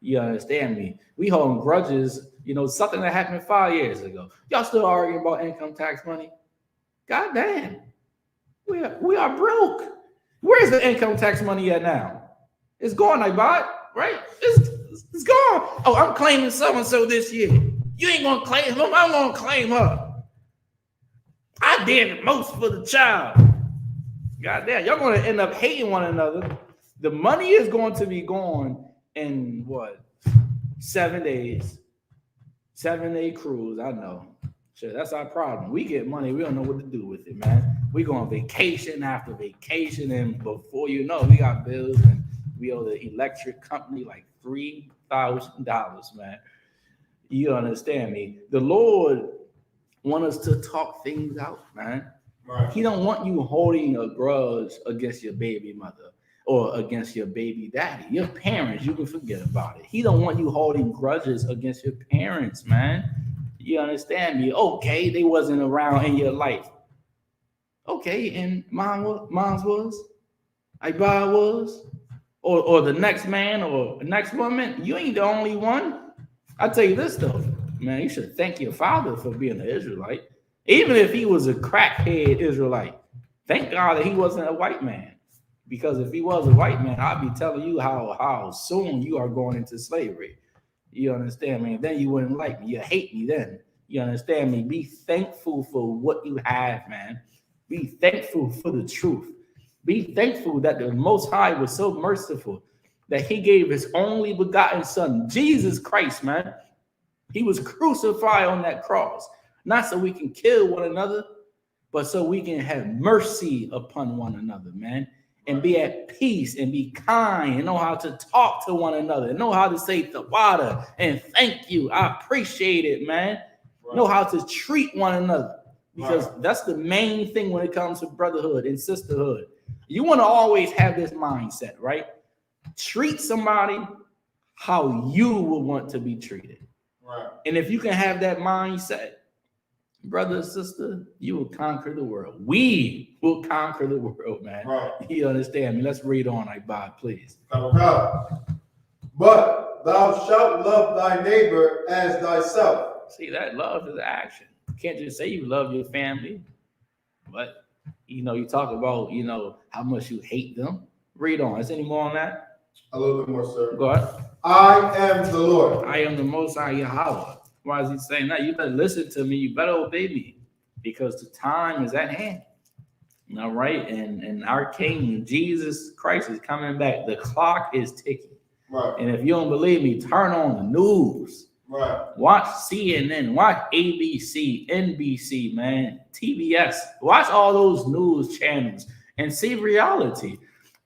You understand me? We hold grudges, something that happened 5 years ago. Y'all still arguing about income tax money? God damn. We are broke. Where's the income tax money at now? It's gone, I bought, right? It's gone. Oh, I'm claiming so-and-so this year. You ain't gonna claim him, I'm gonna claim her. I did the most for the child. God damn, y'all gonna end up hating one another. The money is going to be gone in what? 7 days. 7-day cruise, I know. Sure, that's our problem. We get money, we don't know what to do with it, man. We go on vacation after vacation, and before you know, we got bills, and we owe the electric company like $3,000, man. You understand me? The Lord wants us to talk things out, man. Right. He don't want you holding a grudge against your baby mother or against your baby daddy. Your parents, you can forget about it. He don't want you holding grudges against your parents, man. You understand me? Okay, they wasn't around in your life. Okay, and mom's was, Iba was. or the next man or the next woman, you ain't the only one. I tell you this though, man, you should thank your father for being an Israelite. Even if he was a crackhead Israelite, thank God that he wasn't a white man. Because if he was a white man, I'd be telling you how soon you are going into slavery. You understand me? Then you wouldn't like me. You hate me then. You understand me? Be thankful for what you have, man. Be thankful for the truth. Be thankful that the Most High was so merciful that he gave his only begotten son, Jesus Christ, man. He was crucified on that cross, not so we can kill one another, but so we can have mercy upon one another, man, and be at peace and be kind and know how to talk to one another and know how to say tawada and thank you. I appreciate it, man. Right. Know how to treat one another, because that's the main thing when it comes to brotherhood and sisterhood. You want to always have this mindset, right? Treat somebody how you will want to be treated. Right. And if you can have that mindset, brother, sister, you will conquer the world. We will conquer the world, man. Right. You understand me? Let's read on, Bob, please. But thou shalt love thy neighbor as thyself. See, that love is action. You can't just say you love your family, but you talk about, how much you hate them. Read on. Is there any more on that? A little bit more, sir. Go ahead. I am the Lord. I am the Most High Yahweh. Why is he saying that? You better listen to me. You better obey me, because the time is at hand. All right. And our King, Jesus Christ, is coming back. The clock is ticking. Right. And if you don't believe me, turn on the news. Right. Watch CNN, watch ABC, NBC, man, TBS. Watch all those news channels and see reality.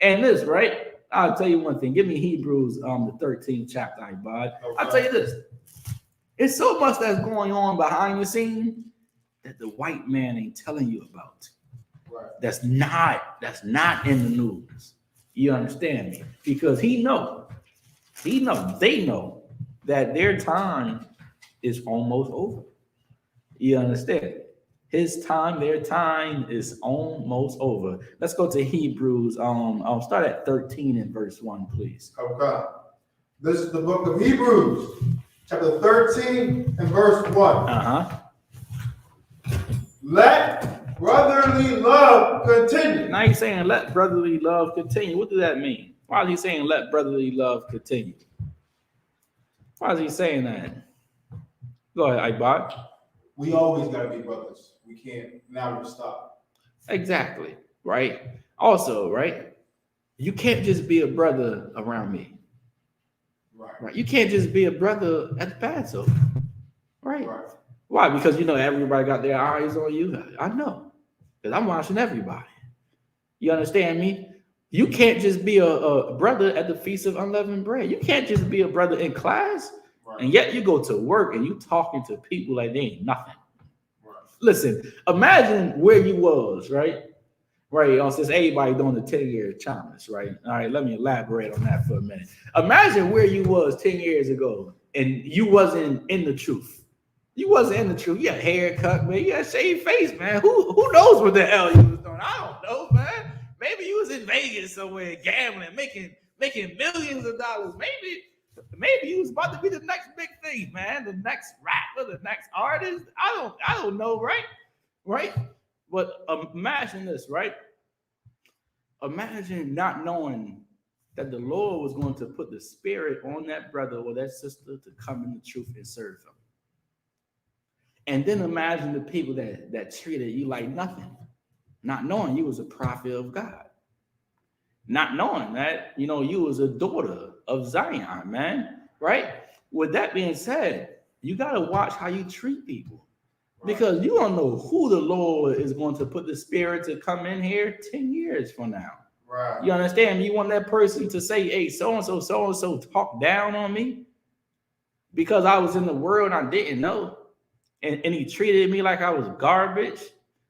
And this, right? I'll tell you one thing. Give me Hebrews, the 13th chapter, Ibad. Okay. I'll tell you this. It's so much that's going on behind the scene that the white man ain't telling you about. Right. That's not in the news. You understand me? Because they know that their time is almost over. You understand? His time, their time is almost over. Let's go to Hebrews. I'll start at 13 and verse 1, please. Okay. This is the book of Hebrews, chapter 13 and verse 1. Let brotherly love continue. Now he's saying let brotherly love continue. What does that mean? Why is he saying let brotherly love continue? Why is he saying that? Go ahead, Ibad. We always got to be brothers. We can't now stop. Exactly, right? Also, right? You can't just be a brother around me. Right. You can't just be a brother at the Passover. Right. Why? Because everybody got their eyes on you. I know. Because I'm watching everybody. You understand me? You can't just be a brother at the Feast of Unleavened Bread. You can't just be a brother in class, and yet you go to work and you talking to people like they ain't nothing. Right. Listen, imagine where you was, right? Right, since everybody doing the 10-year challenge, right? All right, let me elaborate on that for a minute. Imagine where you was 10 years ago and you wasn't in the truth. You wasn't in the truth. You had a haircut, man. You had a shaved face, man. Who knows what the hell you was doing? I don't know, man. Maybe you was in Vegas somewhere gambling, making millions of dollars. Maybe you was about to be the next big thing, man. The next rapper, the next artist. I don't know, right? Right? But imagine this, right? Imagine not knowing that the Lord was going to put the spirit on that brother or that sister to come in the truth and serve him. And then imagine the people that treated you like nothing, not knowing you was a prophet of God, not knowing that, you was a daughter of Zion, man, right? With that being said, you got to watch how you treat people. Because you don't know who the Lord is going to put the spirit to come in here 10 years from now. Right. You understand? You want that person to say, hey, so-and-so talk down on me because I was in the world and I didn't know. And he treated me like I was garbage.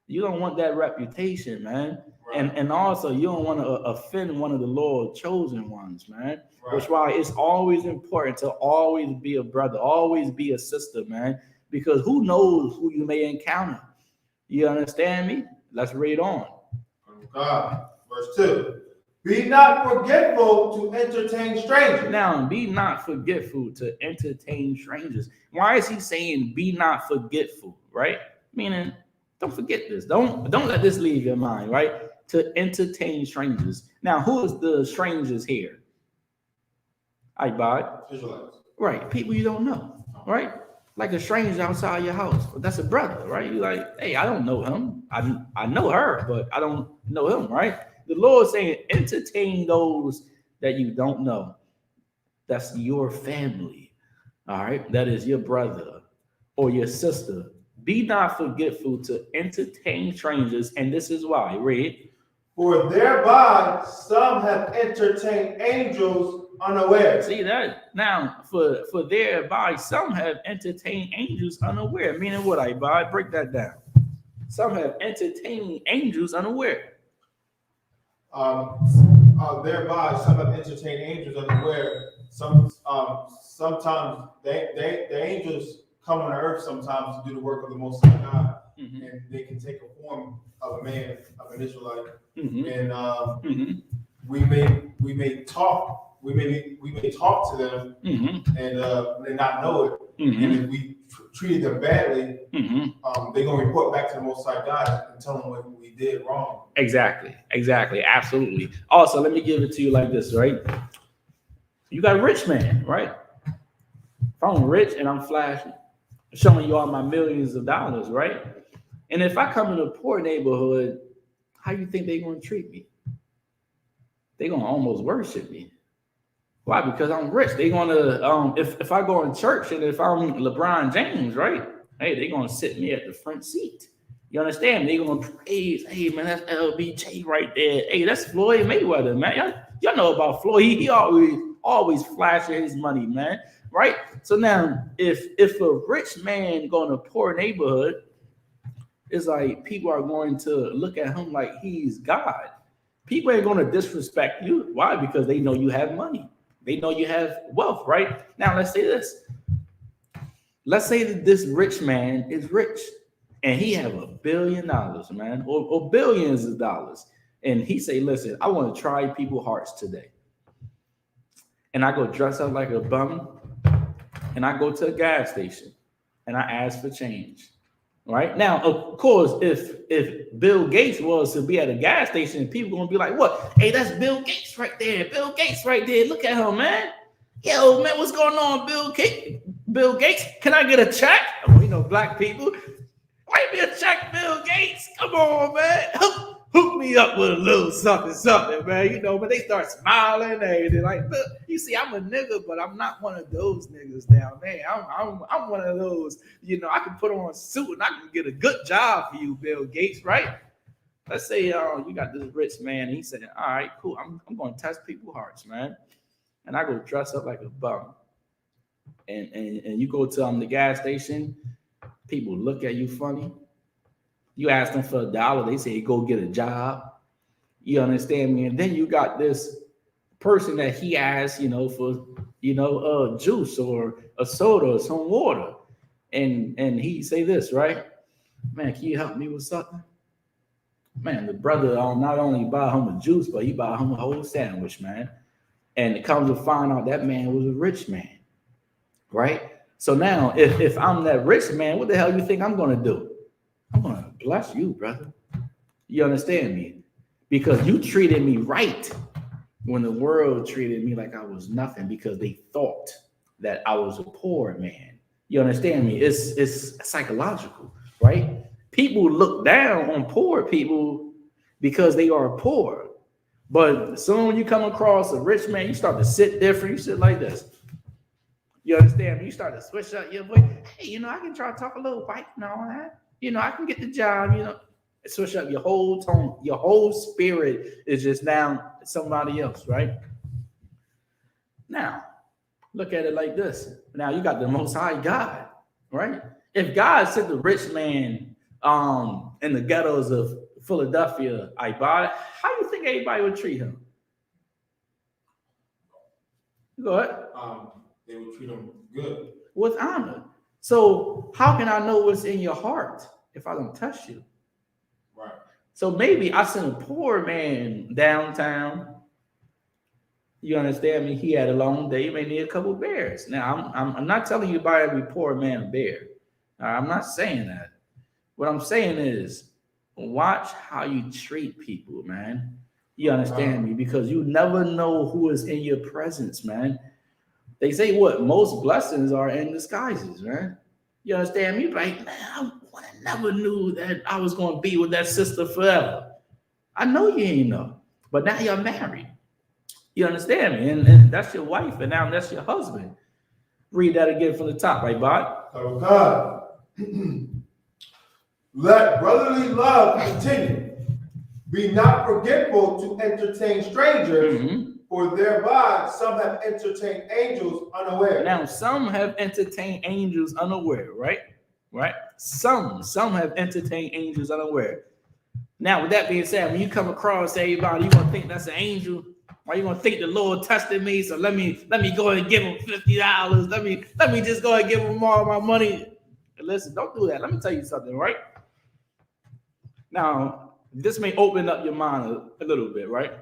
You don't want that reputation, man. Right. And also, you don't want to offend one of the Lord's chosen ones, man. Right. Which is why it's always important to always be a brother, always be a sister, man. Because who knows who you may encounter? You understand me? Let's read on. God, verse 2. Be not forgetful to entertain strangers. Now, be not forgetful to entertain strangers. Why is he saying be not forgetful, right? Meaning, don't forget this. Don't let this leave your mind, right? To entertain strangers. Now, who is the strangers here? Israelites. Right, people you don't know, right? Like a stranger outside your house. That's a brother, right? You're like, hey, I don't know him. I know her, but I don't know him, right? The Lord saying, entertain those that you don't know. That's your family, all right? That is your brother or your sister. Be not forgetful to entertain strangers, and this is why. Read. For thereby some have entertained angels unaware. See that? Now, for thereby some have entertained angels unaware. Meaning what, I break that down. Some have entertained angels unaware. Thereby some have entertained angels unaware. Sometimes the angels come on earth sometimes to do the work of the Most High God, and they can take a form of a man, of an Israelite, and we may talk to them, and they not know it, and if we treated them badly, they're gonna report back to the Most High God and tell them what we did wrong. Exactly, absolutely. Also, let me give it to you like this, right? You got a rich man, right? If I'm rich and I'm flashing, showing you all my millions of dollars, right? And if I come in a poor neighborhood, how you think they're going to treat me? They're going to almost worship me. Why? Because I'm rich. They're going to, if I go in church and if I'm LeBron James, right? Hey, they're going to sit me at the front seat. You understand? They're going to praise, hey, man, that's LBJ right there. Hey, that's Floyd Mayweather, man. Y'all know about Floyd. He always flashing his money, man. Right? So now, if a rich man go in a poor neighborhood, it's like people are going to look at him like he's God. People ain't going to disrespect you. Why? Because they know you have money. They know you have wealth, right? Now, let's say this. Let's say that this rich man is rich and he have $1 billion, man, or billions of dollars. And he say, listen, I want to try people's hearts today. And I go dress up like a bum and I go to a gas station and I ask for change. Right now, of course, if Bill Gates was to be at a gas station, people gonna be like, "What? Hey, that's Bill Gates right there. Bill Gates right there. Look at him, man. Yo, man, what's going on, Bill Gates? Bill Gates, can I get a check? You know, black people, write me a check, Bill Gates. Come on, man. Hook me up with a little something, man. You know, but they start smiling and they're like, look, you see, I'm a nigga, but I'm not one of those niggas now, man. I'm one of those, you know, I can put on a suit and I can get a good job for you, Bill Gates, right? Let's say you got this rich man, and he said, all right, cool, I'm going to test people's hearts, man. And I go dress up like a bum. And you go to the gas station, people look at you funny. You ask them for $1, they say go get a job. You understand me? And then you got this person that he asks, you know, for juice or a soda or some water, and he say this, right? Man, can you help me with something? Man, the brother not only buy him a juice, but he buy him a whole sandwich, man. And it comes to find out that man was a rich man, right? So now, if I'm that rich man, what the hell you think I'm gonna do? I'm gonna bless you, brother. You understand me? Because you treated me right when the world treated me like I was nothing because they thought that I was a poor man. You understand me? It's psychological, right? People look down on poor people because they are poor. But soon you come across a rich man, you start to sit different. You sit like this. You understand me? You start to switch up your voice. Hey, you know, I can try to talk a little white and all that. You know, I can get the job, you know. Switch up your whole tone. Your whole spirit is just now somebody else, right? Now, look at it like this. Now you got the Most High God, right? If God sent the rich man in the ghettos of Philadelphia, how you think everybody would treat him? Go ahead. They would treat him good. With honor. So how can I know what's in your heart if I don't touch you? Right. So maybe I send a poor man downtown You understand me? He had a long day. He may need a couple bears. Now, I'm not telling you to buy every poor man a bear. I'm not saying that. What I'm saying is, watch how you treat people, man. You understand me? Because you never know who is in your presence, man. They say what? Most blessings are in disguises, man. You understand me? Like, man, I never knew that I was going to be with that sister forever. I know you ain't know, but now you're married. You understand me? And that's your wife, and now that's your husband. Read that again from the top, right, Bot? Oh, God. Let brotherly love continue. Be not forgetful to entertain strangers, for thereby some have entertained angels unaware. Now, some have entertained angels unaware, right? Right? Some have entertained angels unaware. Now, with that being said, when you come across everybody, you gonna think that's an angel, or you gonna think the Lord tested me, so let me go and give him $50. Let me just go and give him all my money. Listen, don't do that. Let me tell you something, right? Now, this may open up your mind a little bit, right?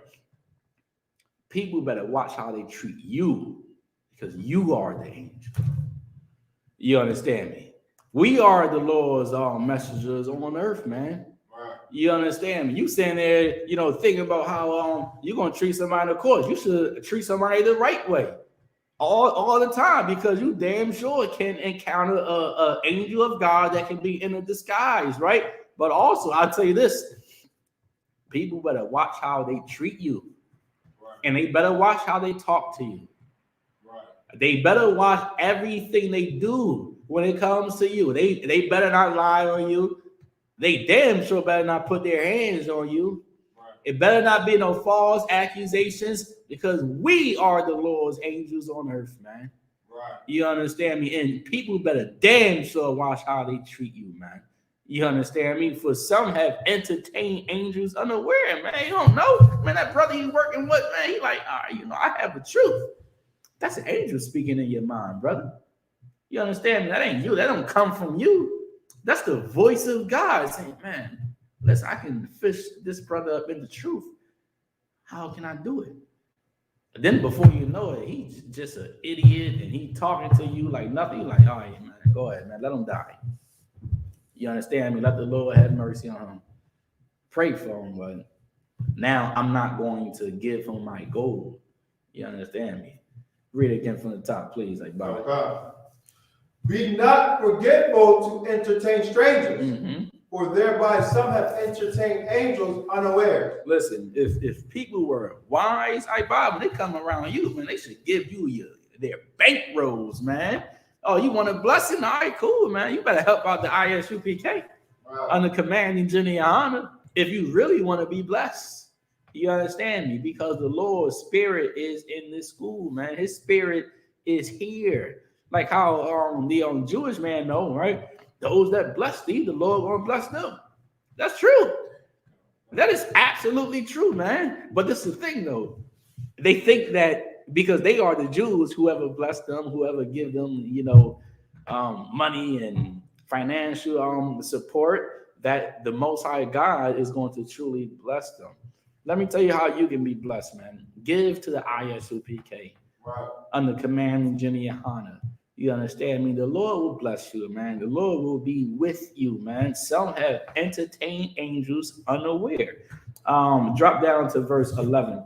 People better watch how they treat you, because you are the angel. You understand me? We are the Lord's messengers on earth, man. Right. You understand me? You sitting there, thinking about how you're gonna treat somebody. Of course, you should treat somebody the right way, all the time, because you damn sure can encounter a angel of God that can be in a disguise, right? But also, I'll tell you this: people better watch how they treat you. And they better watch how they talk to you. Right. They better watch everything they do when it comes to you. They better not lie on you. They damn sure better not put their hands on you. Right. It better not be no false accusations, because we are the Lord's angels on earth, man. Right. You understand me? And people better damn sure watch how they treat you, man. You understand me? For some have entertained angels unaware, man. You don't know, man. That brother you working with, man, he like, all right, I have the truth. That's an angel speaking in your mind, brother. You understand me? That ain't you. That don't come from you. That's the voice of God saying, man, listen, I can fish this brother up in the truth. How can I do it? And then before you know it, he's just an idiot, and he talking to you like nothing. You're like, all right, man, go ahead, man. Let him die. You understand me? Let the Lord have mercy on him. Pray for him, but now I'm not going to give him my gold. You understand me? Read it again from the top, please. Like, okay. Be not forgetful to entertain strangers, for thereby some have entertained angels unaware. Listen, if people were wise, when they come around you, man, they should give you their bankrolls, man. Oh, you want a blessing? All right, cool, man. You better help out the I.S.U.P.K. under commanding GEN.YAHANNA if you really want to be blessed. You understand me? Because the Lord's spirit is in this school, man. His spirit is here. Like how the Jewish man know, right? Those that bless thee, the Lord will bless them. That's true. That is absolutely true, man. But this is the thing, though. They think that because they are the Jews, whoever bless them, whoever give them, money and financial support, that the Most High God is going to truly bless them. Let me tell you how you can be blessed, man. Give to the I.S.U.P.K. Right. Under command GEN.YAHANNA. You understand me? The Lord will bless you, man. The Lord will be with you, man. Some have entertained angels unaware. Drop down to verse 11.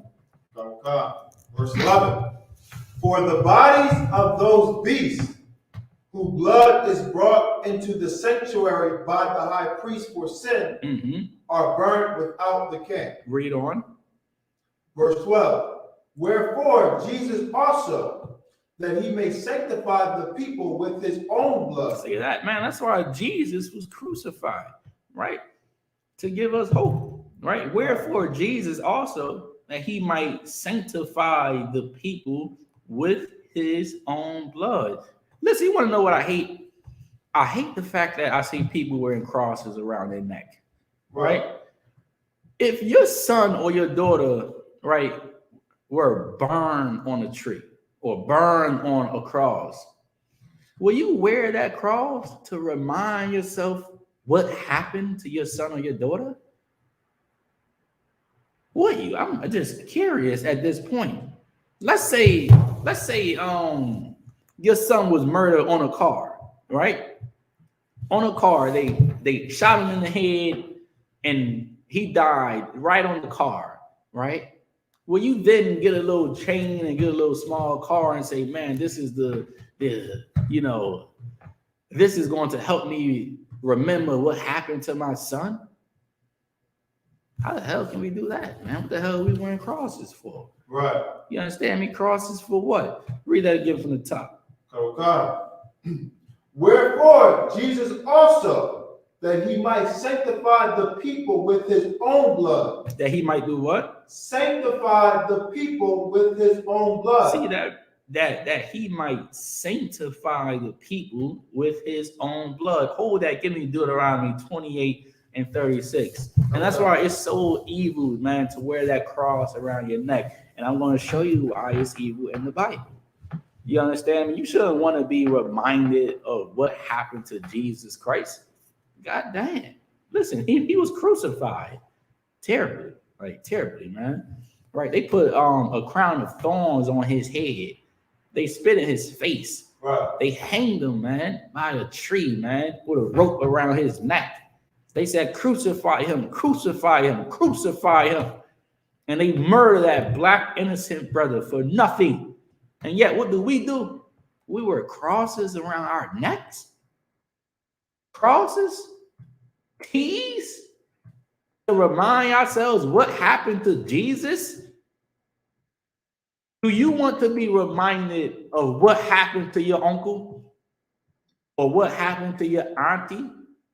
Okay. Verse 11. For the bodies of those beasts whose blood is brought into the sanctuary by the high priest for sin are burned without the camp. Read on. Verse 12. Wherefore Jesus also, that he may sanctify the people with his own blood. See that, man? That's why Jesus was crucified, right? To give us hope, right? Wherefore Jesus also, that he might sanctify the people with his own blood. Listen, you want to know what I hate? I hate the fact that I see people wearing crosses around their neck, right? If your son or your daughter, right, were burned on a tree or burned on a cross, will you wear that cross to remind yourself what happened to your son or your daughter? Would you? I'm just curious at this point. let's say your son was murdered on a car, right? On a car, they shot him in the head and he died right on the car, right? Will you then get a little chain and get a little small car and say, man, this is the you know, this is going to help me remember what happened to my son? How the hell can we do that, man? What the hell are we wearing crosses for? Right. You understand me? Crosses for what? Read that again from the top. Okay. Wherefore Jesus also, that he might sanctify the people with his own blood. That he might do what? Sanctify the people with his own blood. See that he might sanctify the people with his own blood. Hold that. Give me Deuteronomy 28 and 36. And that's why it's so evil, man, to wear that cross around your neck. And I'm going to show you why it's evil in the Bible. You understand me? You shouldn't want to be reminded of what happened to Jesus Christ. God damn. Listen, he was crucified terribly, right? Terribly, man. Right? They put a crown of thorns on his head. They spit in his face. Right. They hanged him, man, by a tree, man, with a rope around his neck. They said, crucify him, crucify him, crucify him. And they murder that black innocent brother for nothing. And yet, what do? We wear crosses around our necks. Crosses? Keys? To remind ourselves what happened to Jesus? Do you want to be reminded of what happened to your uncle? Or what happened to your auntie?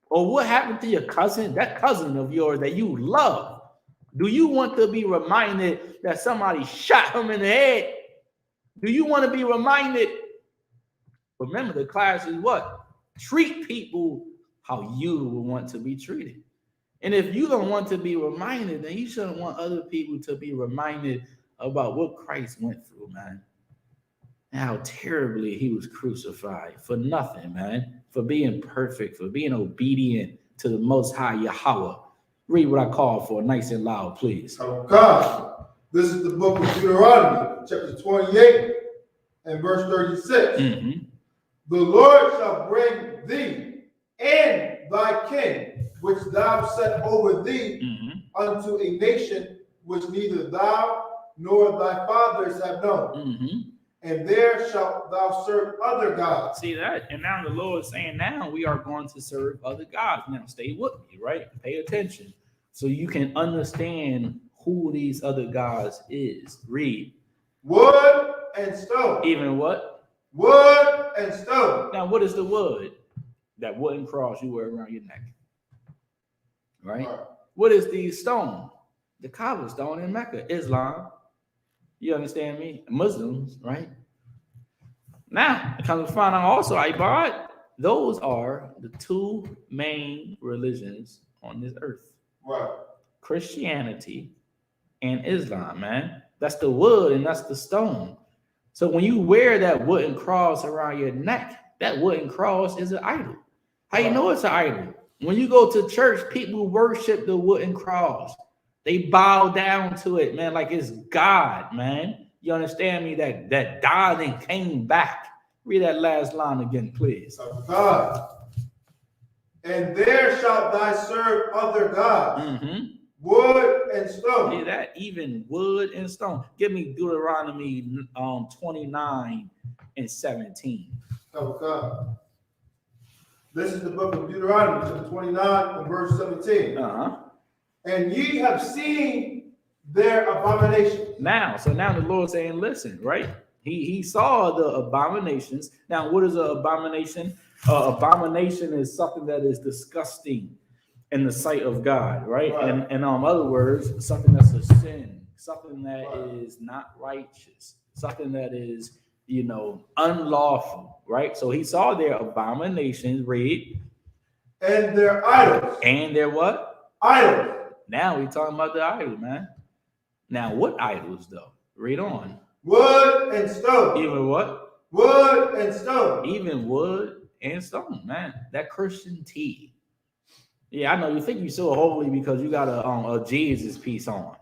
Or what happened to your cousin? That cousin of yours that you love. Do you want to be reminded that somebody shot him in the head? Do you want to be reminded? Remember, the class is what? Treat people how you would want to be treated. And if you don't want to be reminded, then you shouldn't want other people to be reminded about what Christ went through, man. And how terribly he was crucified for nothing, man. For being perfect, for being obedient to the Most High Yahweh. Read what I call for nice and loud, please. Oh God. This is the book of Deuteronomy, chapter 28 and verse 36. Mm-hmm. The Lord shall bring thee and thy kin, which thou set over thee, unto a nation which neither thou nor thy fathers have known. And there shalt thou serve other gods. See that? And now the Lord is saying, now we are going to serve other gods. Now stay with me, right? Pay attention so you can understand who these other gods is. Read. Wood and stone. Even what? Wood and stone. Now, what is the wood? That wooden cross you wear around your neck. Right? What is the stone? The cobblestone in Mecca, Islam. You understand me? Muslims, right? Now, it comes to find out also, Ibad, those are the two main religions on this earth. Right. Christianity and Islam, man. That's the wood and that's the stone. So when you wear that wooden cross around your neck, that wooden cross is an idol. How you know it's an idol? When you go to church, people worship the wooden cross. They bow down to it, man, like it's God, man. You understand me? That died and came back. Read that last line again, please. Of God. And there shalt thou serve other gods. Wood and stone. See that? Even wood and stone. Give me Deuteronomy 29 and 17. Of God. This is the book of Deuteronomy, chapter 29 and verse 17. And ye have seen their abominations. Now the Lord saying, listen, right? He saw the abominations. Now, what is an abomination? Abomination is something that is disgusting in the sight of God, right? And in other words, something that's a sin, something that is not righteous, something that is, unlawful, right? So he saw their abominations, read. And their idols. And their what? Idols. Now we're talking about the idol, man. Now, what idols, though? Read on. Wood and stone. Even what? Wood and stone. Even wood and stone, man. That Christian tea. Yeah, I know you think you're so holy because you got a Jesus piece on.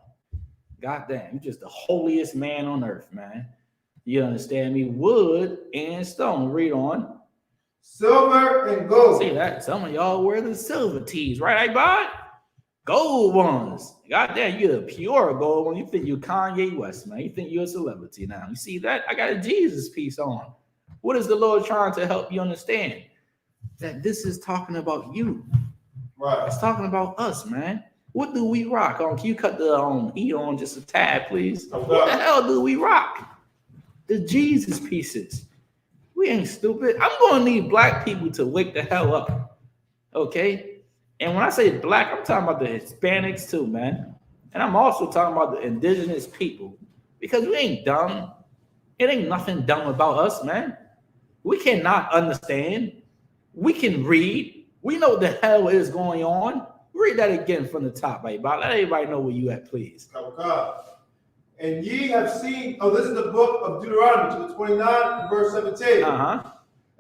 God damn, you're just the holiest man on earth, man. You understand me? Wood and stone. Read on. Silver and gold. See that? Some of y'all wear the silver tees, right, I gold ones. God damn, you're the pure gold one. You think you're Kanye West, man. You think you're a celebrity now. You see that? I got a Jesus piece on. What is the Lord trying to help you understand? That this is talking about you. Right. It's talking about us, man. What do we rock on? Can you cut the heat on just a tad, please? Okay. What the hell do we rock? The Jesus pieces. We ain't stupid. I'm going to need black people to wake the hell up. Okay? And when I say black, I'm talking about the Hispanics too, man. And I'm also talking about the indigenous people. Because we ain't dumb. It ain't nothing dumb about us, man. We cannot understand. We can read. We know what the hell is going on. Read that again from the top, everybody. Let everybody know where you at, please. Okay. And ye have seen, this is the book of Deuteronomy, chapter 29, verse 17.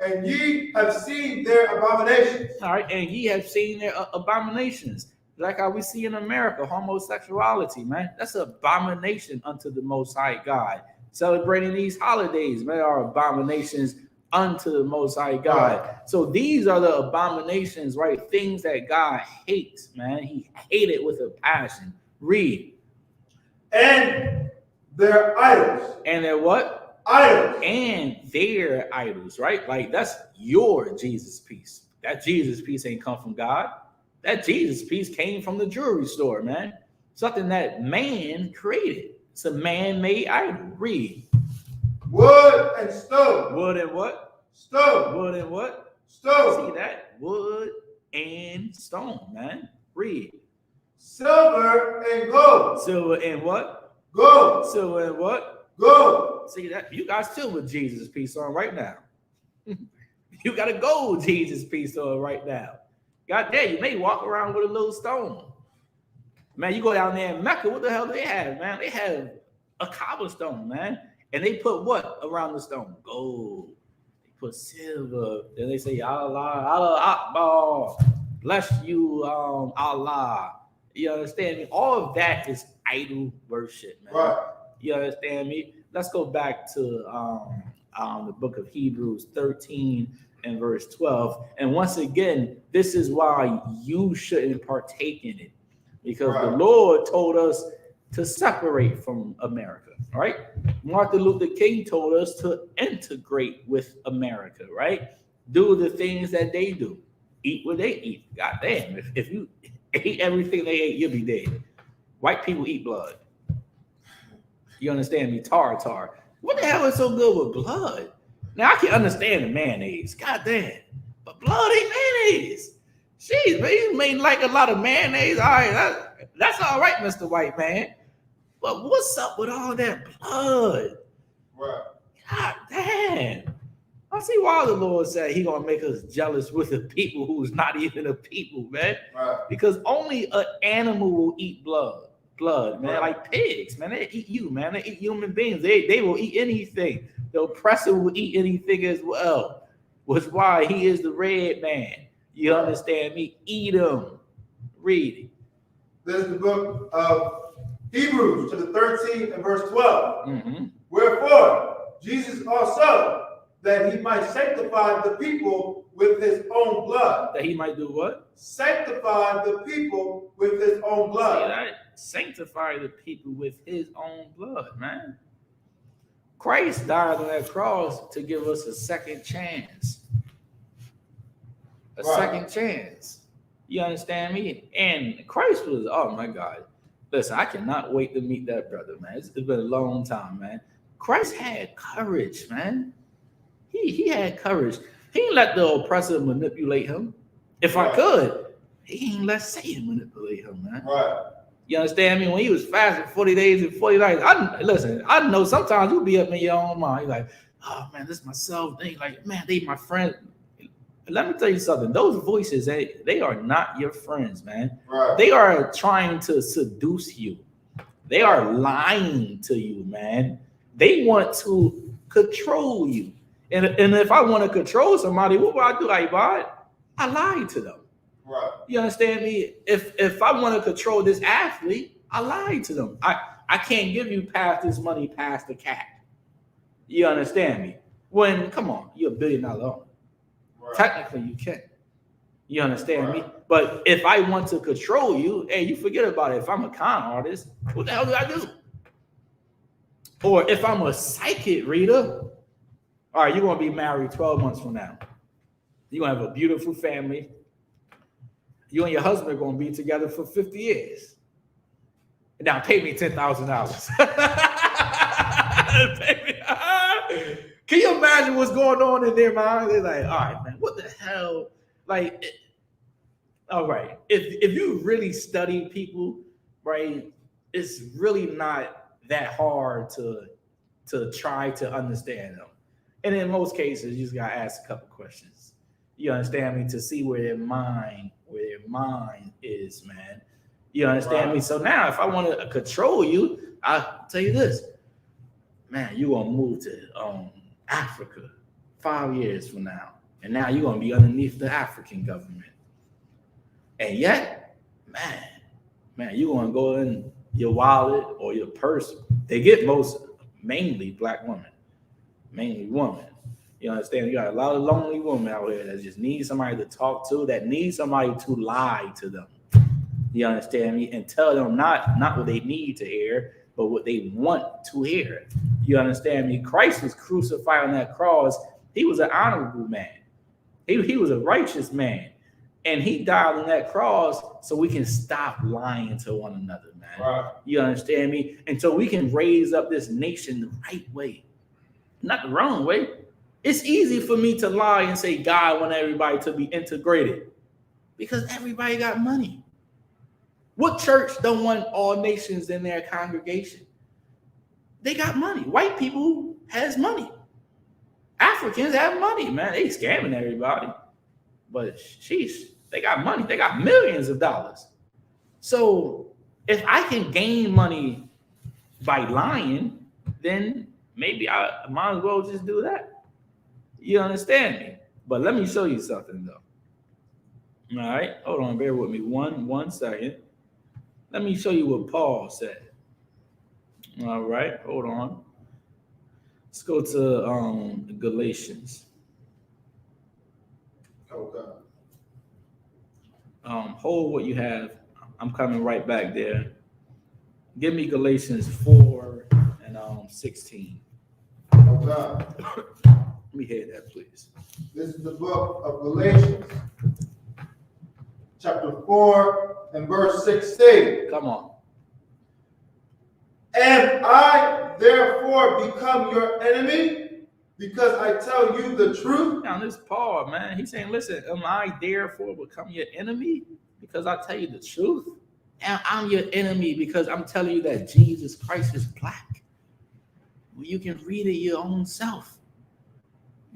And ye have seen their abominations. All right, and ye have seen their abominations. Like how we see in America, homosexuality, man. That's an abomination unto the Most High God. Celebrating these holidays, man, are abominations unto the Most High God. Right. So these are the abominations, right? Things that God hates, man. He hated with a passion. Read. And their idols. And their what? Idols. And their idols, right? Like that's your Jesus piece. That Jesus piece ain't come from God. That Jesus piece came from the jewelry store, man. Something that man created. It's a man-made idol. Read. Wood and stone. Wood and what? Stone. Wood and what? Stone. See that? Wood and stone, man. Read. Silver and gold. Silver and what? Gold. Silver and what? Gold. See that? You got silver Jesus piece on right now. You got a gold Jesus piece on right now. God damn, you may walk around with a little stone. Man, you go down there in Mecca, what the hell do they have, man? They have a cobblestone, man. And they put what around the stone? Gold. They put silver. Then they say, Allah, Allah Akbar. Bless you, Allah. You understand me? All of that is idol worship, man. Right. You understand me? Let's go back to the book of Hebrews 13 and verse 12. And once again, this is why you shouldn't partake in it. Because the Lord told us to separate from America, right? Martin Luther King told us to integrate with America, right? Do the things that they do. Eat what they eat. God damn, if you ate everything they ate, you'll be dead. White people eat blood. You understand me? Tar. What the hell is so good with blood? Now, I can understand the mayonnaise. God damn. But blood ain't mayonnaise. Jeez, man, you made like a lot of mayonnaise. All right, that's all right, Mr. White Man. But what's up with all that blood? Right. God damn. I see why the Lord said he gonna make us jealous with the people who's not even a people, man. Right. Because only an animal will eat blood, man. Right. Like pigs, man. They eat you, man. They eat human beings. They will eat anything. The oppressor will eat anything as well. Which is why he is the red man. You understand me? Eat him. Read it. This is the book of Hebrews, chapter 13 and verse 12. Mm-hmm. Wherefore, Jesus also, that he might sanctify the people with his own blood. That he might do what? Sanctify the people with his own blood. See that? Sanctify the people with his own blood, man. Christ died on that cross to give us a second chance. A second chance. You understand me? And Christ was, oh my God. Listen, I cannot wait to meet that brother, man. It's been a long time, man. Christ had courage, man. He had courage. He didn't let the oppressor manipulate him. If I could, he ain't let Satan manipulate him, man. Right. You understand me? When he was fasting 40 days and 40 nights, I know sometimes you'll be up in your own mind. You're like, oh man, this is myself. They like, man, they my friend. Let me tell you something. Those voices, they are not your friends, man. Right. They are trying to seduce you. They are lying to you, man. They want to control you. And if I want to control somebody, what do? I lie to them. Right. You understand me? If I want to control this athlete, I lie to them. I can't give you past this money past the cap. You understand me? When, come on, you're $1 billion owner. Right. Technically, you can. You understand me? Right. But if I want to control you, hey, you forget about it. If I'm a con artist, what the hell do I do? Or if I'm a psychic reader, all right, you're going to be married 12 months from now. You're going to have a beautiful family. You and your husband are going to be together for 50 years. Now, pay me $10,000. Can you imagine what's going on in their mind? They're like, all right, man, what the hell? Like, all right. If you really study people, right, it's really not that hard to try to understand them. And in most cases, you just got to ask a couple questions. You understand me? To see where their mind is, man. You understand me? So now, if I want to control you, I'll tell you this, man, you're going to move to Africa 5 years from now. And now you're going to be underneath the African government. And yet, man, you're going to go in your wallet or your purse. They get mainly black women, mainly women. You understand? You got a lot of lonely women out here that just need somebody to talk to, that need somebody to lie to them. You understand me? And tell them not what they need to hear, but what they want to hear. You understand me? Christ was crucified on that cross. He was an honorable man. He was a righteous man. And he died on that cross so we can stop lying to one another, man. Right. You understand me? And so we can raise up this nation the right way, not the wrong way. It's easy for me to lie and say God wants everybody to be integrated because everybody got money. What church don't want all nations in their congregation? They got money. White people has money. Africans have money, man. They scamming everybody. But sheesh, they got money. They got millions of dollars. So if I can gain money by lying, then maybe I might as well just do that. You understand me? But let me show you something, though. All right, hold on, bear with me one second. Let me show you what Paul said. All right, hold on. Let's go to Galatians. Okay. Hold what you have. I'm coming right back there. Give me Galatians 4 and 16. Okay. Let me hear that, please. This is the book of Galatians, chapter 4 and verse 16. Come on. Am I therefore become your enemy because I tell you the truth? Now this Paul, man, he's saying, listen, am I therefore become your enemy because I tell you the truth? And I'm your enemy because I'm telling you that Jesus Christ is black. Well, you can read it your own self.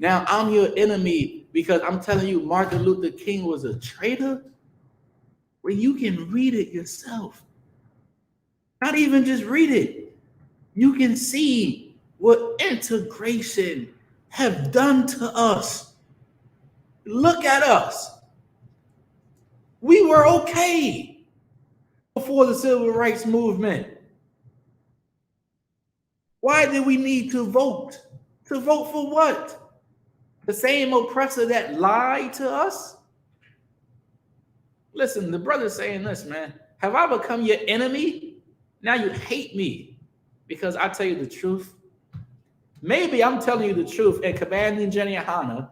Now I'm your enemy because I'm telling you Martin Luther King was a traitor. Well, you can read it yourself. Not even just read it. You can see what integration have done to us. Look at us. We were okay before the civil rights movement. Why did we need to vote? To vote for what? The same oppressor that lied to us? Listen, the brother's saying this, man. Have I become your enemy? Now you hate me because I tell you the truth. Maybe I'm telling you the truth and commanding GEN.YAHANNA,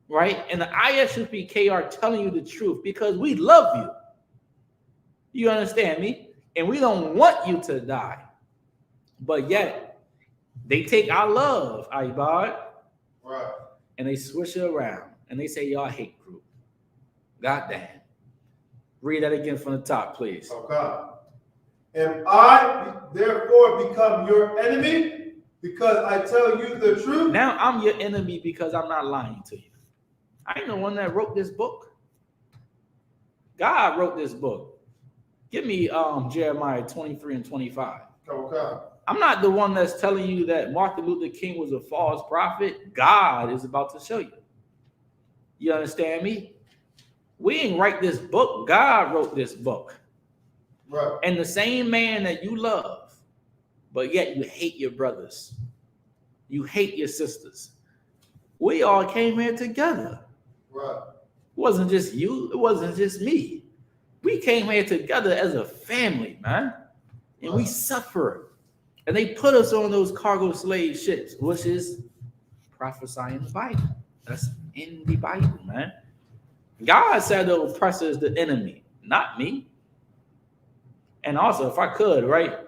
right? And the I.S.U.P.K are telling you the truth because we love you. You understand me? And we don't want you to die. But yet, they take our love, Ibad, Right. and they switch it around. And they say, y'all hate group. God damn. Read that again from the top, please. Okay. Am I therefore become your enemy because I tell you the truth? Now I'm your enemy because I'm not lying to you. I ain't the one that wrote this book. God wrote this book. Give me Jeremiah 23 and 25. Okay. I'm not the one that's telling you that Martin Luther King was a false prophet. God is about to show you. You understand me? We ain't write this book. God wrote this book. Right. And the same man that you love, but yet you hate your brothers. You hate your sisters. We all came here together. Right. It wasn't just you. It wasn't just me. We came here together as a family, man. And we suffer. And they put us on those cargo slave ships, which is prophesying the Bible. That's in the Bible, man. God said the oppressor is the enemy, not me. And also, if I could, right,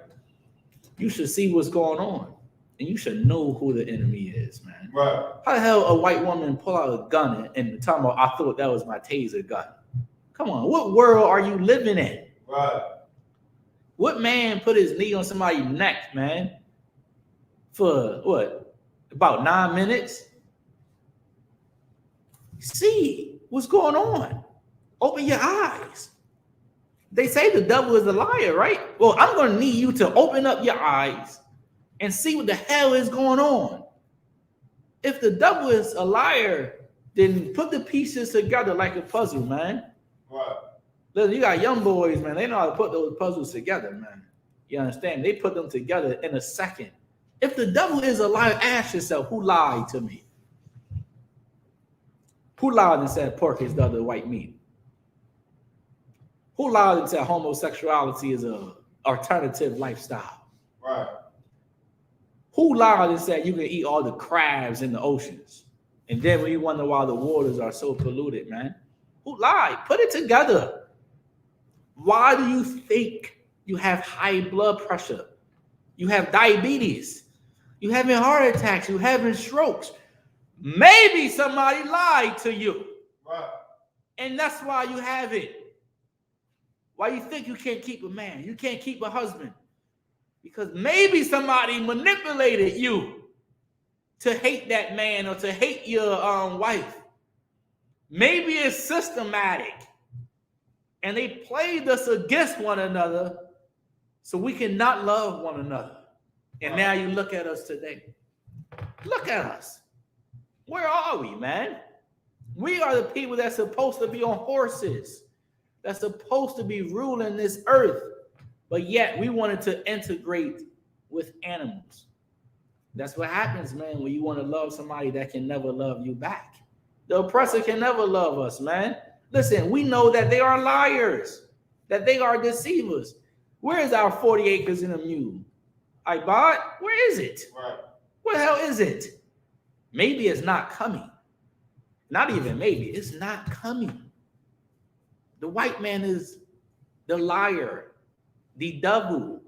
you should see what's going on. And you should know who the enemy is, man. Right. How the hell a white woman pull out a gun and talk about, I thought that was my taser gun? Come on, what world are you living in? Right. What man put his knee on somebody's neck, man, for what, about 9 minutes? See what's going on. Open your eyes. They say the devil is a liar, right? Well, I'm going to need you to open up your eyes and see what the hell is going on. If the devil is a liar, then put the pieces together like a puzzle, man. Right. Listen, you got young boys, man. They know how to put those puzzles together, man. You understand? They put them together in a second. If the devil is a liar, ask yourself, who lied to me? Who lied and said pork is the other white meat? Who lied and said homosexuality is an alternative lifestyle? Right. Who lied and said you can eat all the crabs in the oceans? And then when you wonder why the waters are so polluted, man. Who lied? Put it together. Why do you think you have high blood pressure? You have diabetes. You having heart attacks. You having strokes. Maybe somebody lied to you. Right. And that's why you have it. Why you think you can't keep a man? You can't keep a husband. Because maybe somebody manipulated you to hate that man or to hate your wife. Maybe it's systematic. And they played us against one another so we cannot love one another. And now you look at us today. Look at us. Where are we, man? We are the people that's supposed to be on horses, that's supposed to be ruling this earth, but yet we wanted to integrate with animals. That's what happens, man, when you want to love somebody that can never love you back. The oppressor can never love us, man. Listen, we know that they are liars, that they are deceivers. Where is our 40 acres and a mule? I.S.U.P.K, where is it? Right. Where the hell is it? Maybe it's not coming. Not even maybe, it's not coming. The white man is the liar, the devil,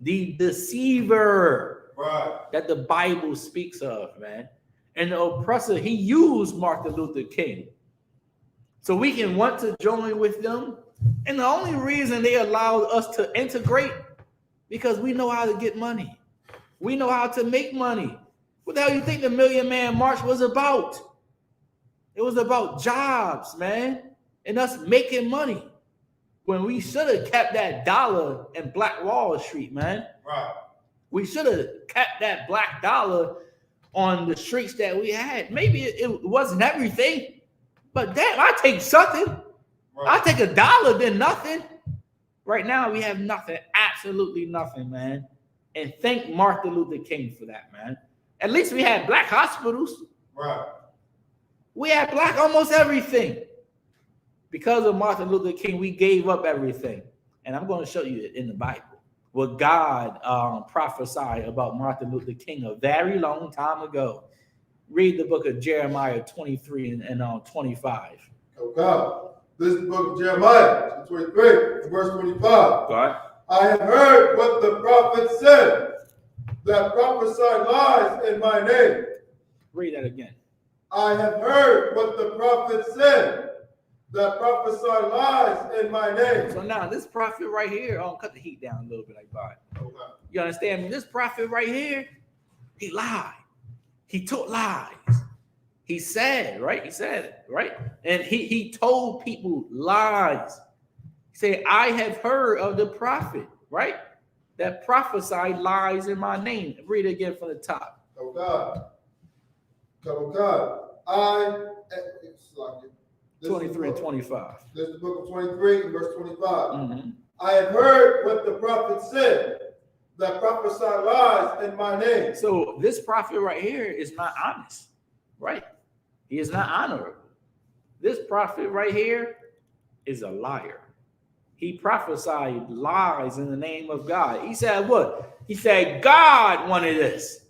the deceiver, right, that the Bible speaks of, man. And the oppressor, he used Martin Luther King. So we can want to join with them. And the only reason they allowed us to integrate, because we know how to get money. We know how to make money. What the hell you think the Million Man March was about? It was about jobs, man, and us making money. When we should have kept that dollar in Black Wall Street, man. right. We should have kept that black dollar on the streets that we had. Maybe it wasn't everything, but damn, I take something. Right. I take $1 than nothing. Right now, we have nothing, absolutely nothing, man. And thank Martin Luther King for that, man. At least we had black hospitals. Right. We had black almost everything. Because of Martin Luther King, we gave up everything. And I'm going to show you it in the Bible. What God prophesied about Martin Luther King a very long time ago. Read the book of Jeremiah 23 and 25. Oh God. This is the book of Jeremiah 23, verse 25. Right. I have heard what the prophet said, that prophesied lies in my name. Read that again. I have heard what the prophet said, that prophesied lies in my name. So now this prophet right here, cut the heat down a little bit, like that. Okay. You understand me? This prophet right here, he lied. He told lies. He said, right? He said it, right? And he told people lies. He said, I have heard of the prophet, right? That prophesied lies in my name. Read it again from the top. Oh God. Oh God. 23 and 25. This is the book of 23 and verse 25. Mm-hmm. I have heard what the prophet said, that prophesy lies in my name. So this prophet right here is not honest, right? He is not honorable. This prophet right here is a liar. He prophesied lies in the name of God. He said what? He said God wanted this.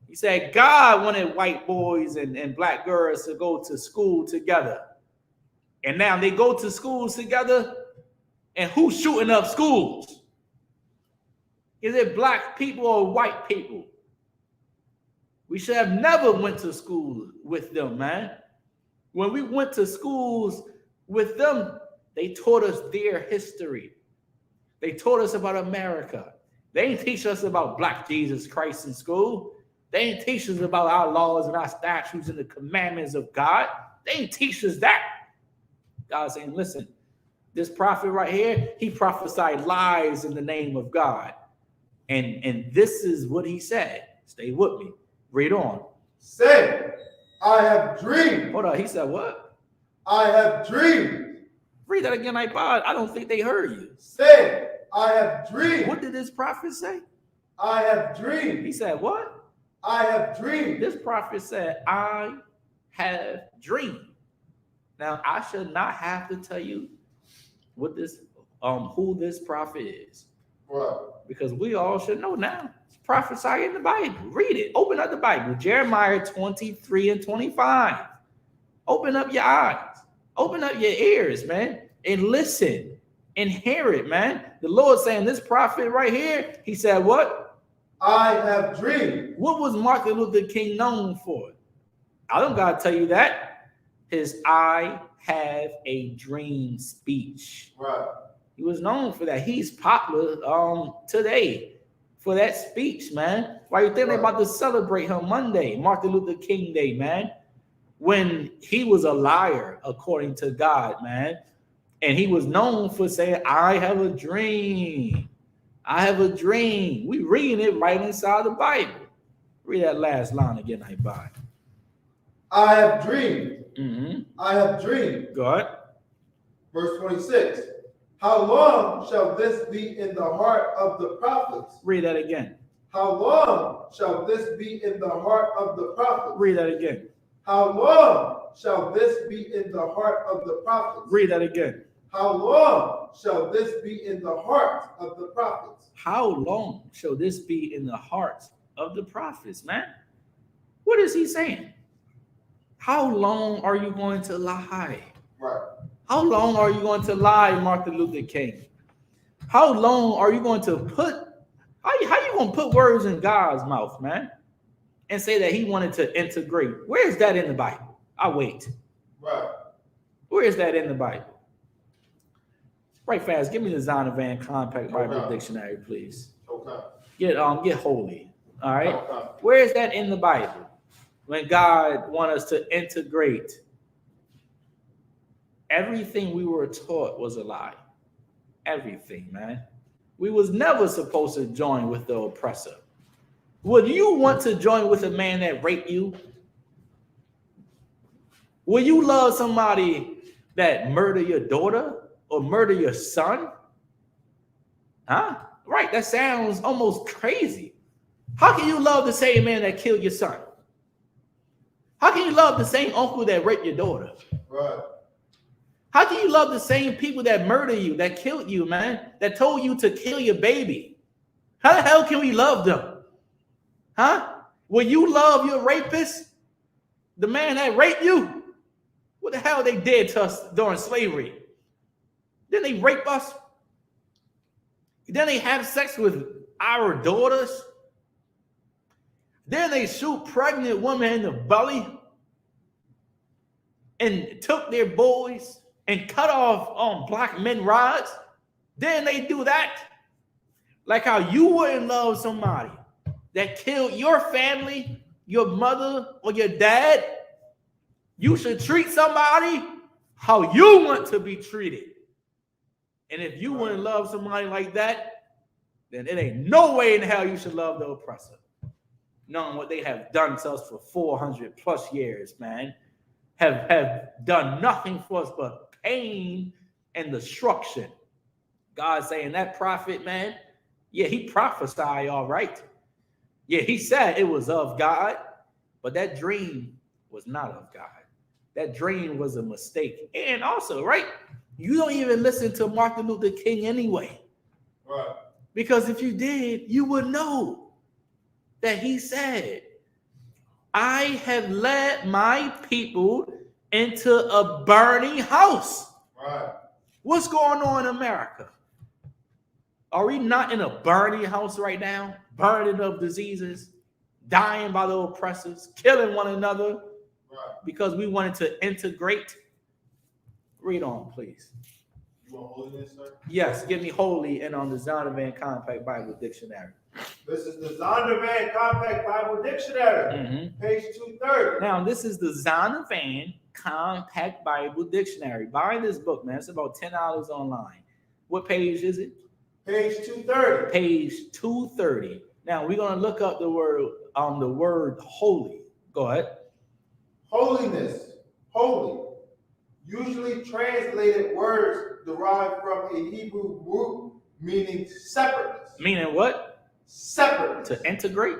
He said God wanted white boys and black girls to go to school together. And now they go to schools together, and who's shooting up schools? Is it black people or white people? We should have never went to school with them, man. When we went to schools with them, they taught us their history. They taught us about America. They didn't teach us about Black Jesus Christ in school. They didn't teach us about our laws and our statutes and the commandments of God. They didn't teach us that. God's saying, listen, this prophet right here, he prophesied lies in the name of God. And this is what he said. Stay with me. Read on. Say, I have dreamed. Hold on. He said what? I have dreamed. Read that again, iPod. I don't think they heard you. Say, I have dreamed. What did this prophet say? I have dreamed. He said what? I have dreamed. This prophet said, I have dreamed. Now, I should not have to tell you what this, who this prophet is. Right. Because we all should know now. It's prophesied in the Bible. Read it. Open up the Bible. Jeremiah 23 and 25. Open up your eyes. Open up your ears, man, and listen and hear it, man. The Lord saying this prophet right here, he said what? I have dreamed. What was Martin Luther King known for? I don't got to tell you that. His I have a dream speech. Right. He was known for that. He's popular today for that speech, man. Why you think they're about to celebrate him Monday, Martin Luther King Day, man? When he was a liar, according to God, man. And he was known for saying, I have a dream. I have a dream. We reading it right inside the Bible. Read that last line again, I buy. I have dreamed. Mm-hmm. I have dreamed. Go ahead. Verse 26. How long shall this be in the heart of the prophets? Read that again. How long shall this be in the heart of the prophets? Read that again. How long shall this be in the heart of the prophets? Read that again. How long shall this be in the heart of the prophets? How long shall this be in the hearts of the prophets, man? What is he saying? How long are you going to lie? Right. How long are you going to lie, Martin Luther King? How long are you going to put, how you going to put words in God's mouth, man? And say that he wanted to integrate. Where is that in the Bible? I'll wait. Right. Where is that in the Bible? Right fast. Give me the Zondervan Compact Bible Dictionary, please. Okay. Get holy. All right. Okay. Where is that in the Bible? When God wants us to integrate, everything we were taught was a lie. Everything, man. We was never supposed to join with the oppressor. Would you want to join with a man that raped you? Will you love somebody that murder your daughter or murder your son? Huh? Right, that sounds almost crazy. How can you love the same man that killed your son? How can you love the same uncle that raped your daughter? Right. How can you love the same people that murder you, that killed you, man, that told you to kill your baby? How the hell can we love them? Huh? Will you love your rapist? The man that raped you? What the hell they did to us during slavery? Then they rape us? Then they have sex with our daughters? Then they shoot pregnant women in the belly and took their boys and cut off black men rods? Then they do that? Like how you wouldn't love somebody that killed your family, your mother, or your dad. You should treat somebody how you want to be treated. And if you wouldn't love somebody like that, then it ain't no way in hell you should love the oppressor. Knowing what they have done to us for 400 plus years, man. have done nothing for us but pain and destruction. God saying that prophet, man, yeah, he prophesied all right. Yeah, he said it was of God, but that dream was not of God. That dream was a mistake. And also, right, you don't even listen to Martin Luther King anyway. Right. Because if you did, you would know that he said, I have led my people into a burning house. Right. What's going on in America? Are we not in a burning house right now? Burning of diseases, dying by the oppressors, killing one another because we wanted to integrate. Read on, please. You want holiness, sir? Yes, give me holy and on the Zondervan Compact Bible Dictionary. This is the Zondervan Compact Bible Dictionary, page 230. Now, this is the Zondervan Compact Bible Dictionary. Buy this book, man. It's about $10 online. What page is it? Page 230. Page 230. Now, we're going to look up the word holy. Go ahead. Holiness, holy. Usually translated words derived from a Hebrew root meaning separateness. Meaning what? Separateness. To integrate?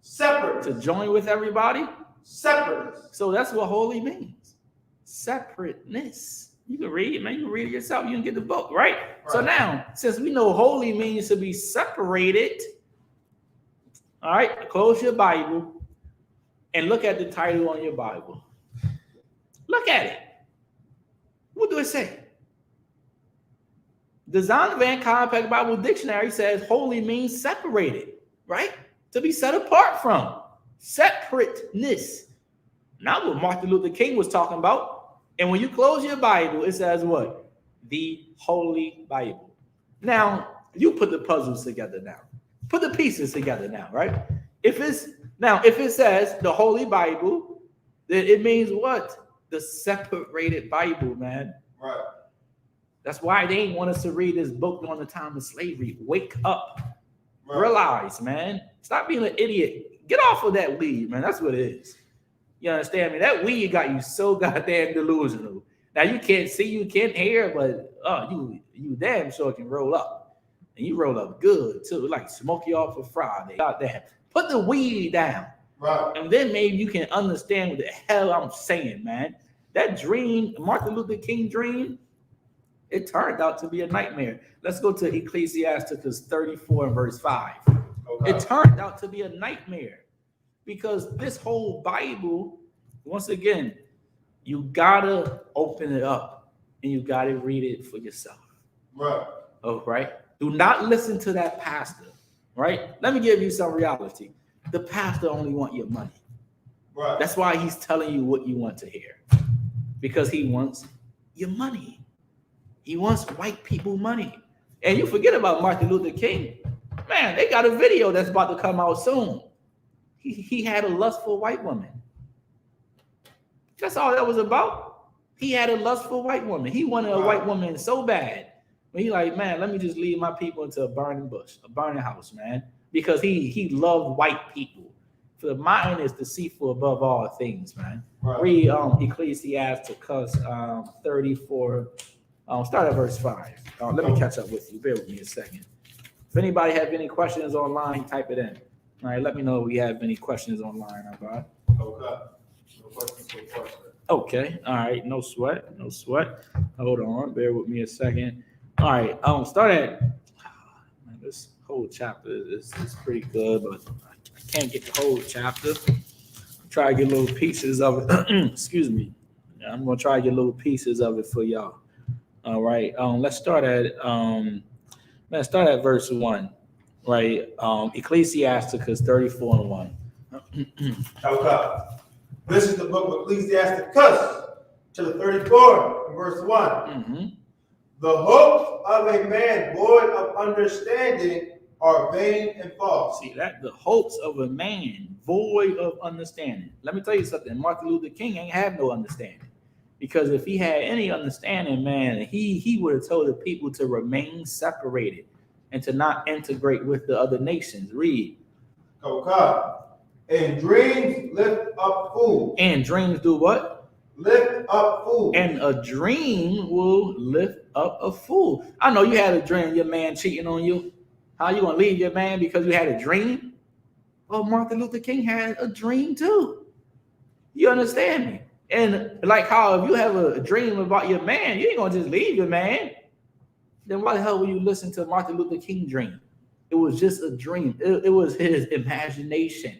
Separateness. To join with everybody? Separateness. So that's what holy means. Separateness. You can read it, man. You can read it yourself. You can get the book, right? So now, since we know holy means to be separated, all right, close your Bible and look at the title on your Bible. Look at it. What do it say? The Zondervan Compact Bible Dictionary says holy means separated, right? To be set apart from. Separateness. Not what Martin Luther King was talking about. And when you close your Bible, it says what? The Holy Bible. Now, you put the puzzles together now. Put the pieces together now, right? If it says the Holy Bible, then it means what? The separated Bible, man. Right. That's why they didn't want us to read this book during the time of slavery. Wake up. Right. Realize, man. Stop being an idiot. Get off of that weed, man. That's what it is. You understand me? That weed got you so goddamn delusional. Now you can't see, you can't hear, but you damn sure can roll up. And you roll up good too, like Smokey off for Friday. Goddamn. Put the weed down. Right. And then maybe you can understand what the hell I'm saying, man. That dream, Martin Luther King dream, it turned out to be a nightmare. Let's go to Ecclesiastes 34 and verse 5. Okay. It turned out to be a nightmare because this whole Bible, once again, you gotta open it up and you gotta read it for yourself. Right. Oh, right. Do not listen to that pastor. Right. Let me give you some reality. The pastor only wants your money. Right. That's why he's telling you what you want to hear. Because he wants your money. He wants white people money. And you forget about Martin Luther King. Man, they got a video that's about to come out soon. He had a lustful white woman. That's all that was about. He had a lustful white woman. He wanted a white woman so bad. But he like, man, let me just lead my people into a burning bush, a burning house, man. Because he loved white people. For the mind is deceitful above all things, man. Right. Read Ecclesiastes 34. Start at verse 5. Let me catch up with you. Bear with me a second. If anybody have any questions online, type it in. All right, let me know if we have any questions online. Okay. No questions so far, sir. Okay. All right. No sweat. No sweat. Hold on. Bear with me a second. All right. Start at this whole chapter is pretty good, but I can't get the whole chapter. Try to get little pieces of it. Excuse me. I'm gonna try to get little pieces of it for y'all. All right. Let's start at verse 1. Right. Ecclesiasticus 34 and 1. Okay. This is the book of Ecclesiasticus, chapter 34, verse 1. Mm-hmm. The hopes of a man void of understanding are vain and false. See that? The hopes of a man void of understanding. Let me tell you something. Martin Luther King ain't have no understanding. Because if he had any understanding, man, he would have told the people to remain separated and to not integrate with the other nations. Read. Okay. And dreams lift up fools. And dreams do what? lift up fools. And a dream will lift up a fool. I know you had a dream, your man cheating on you. How you gonna leave your man because you had a dream? Well, Martin Luther King had a dream too. You understand me? And like how if you have a dream about your man, you ain't gonna just leave your man. Then why the hell will you listen to Martin Luther King dream? It was just a dream. It was his imagination.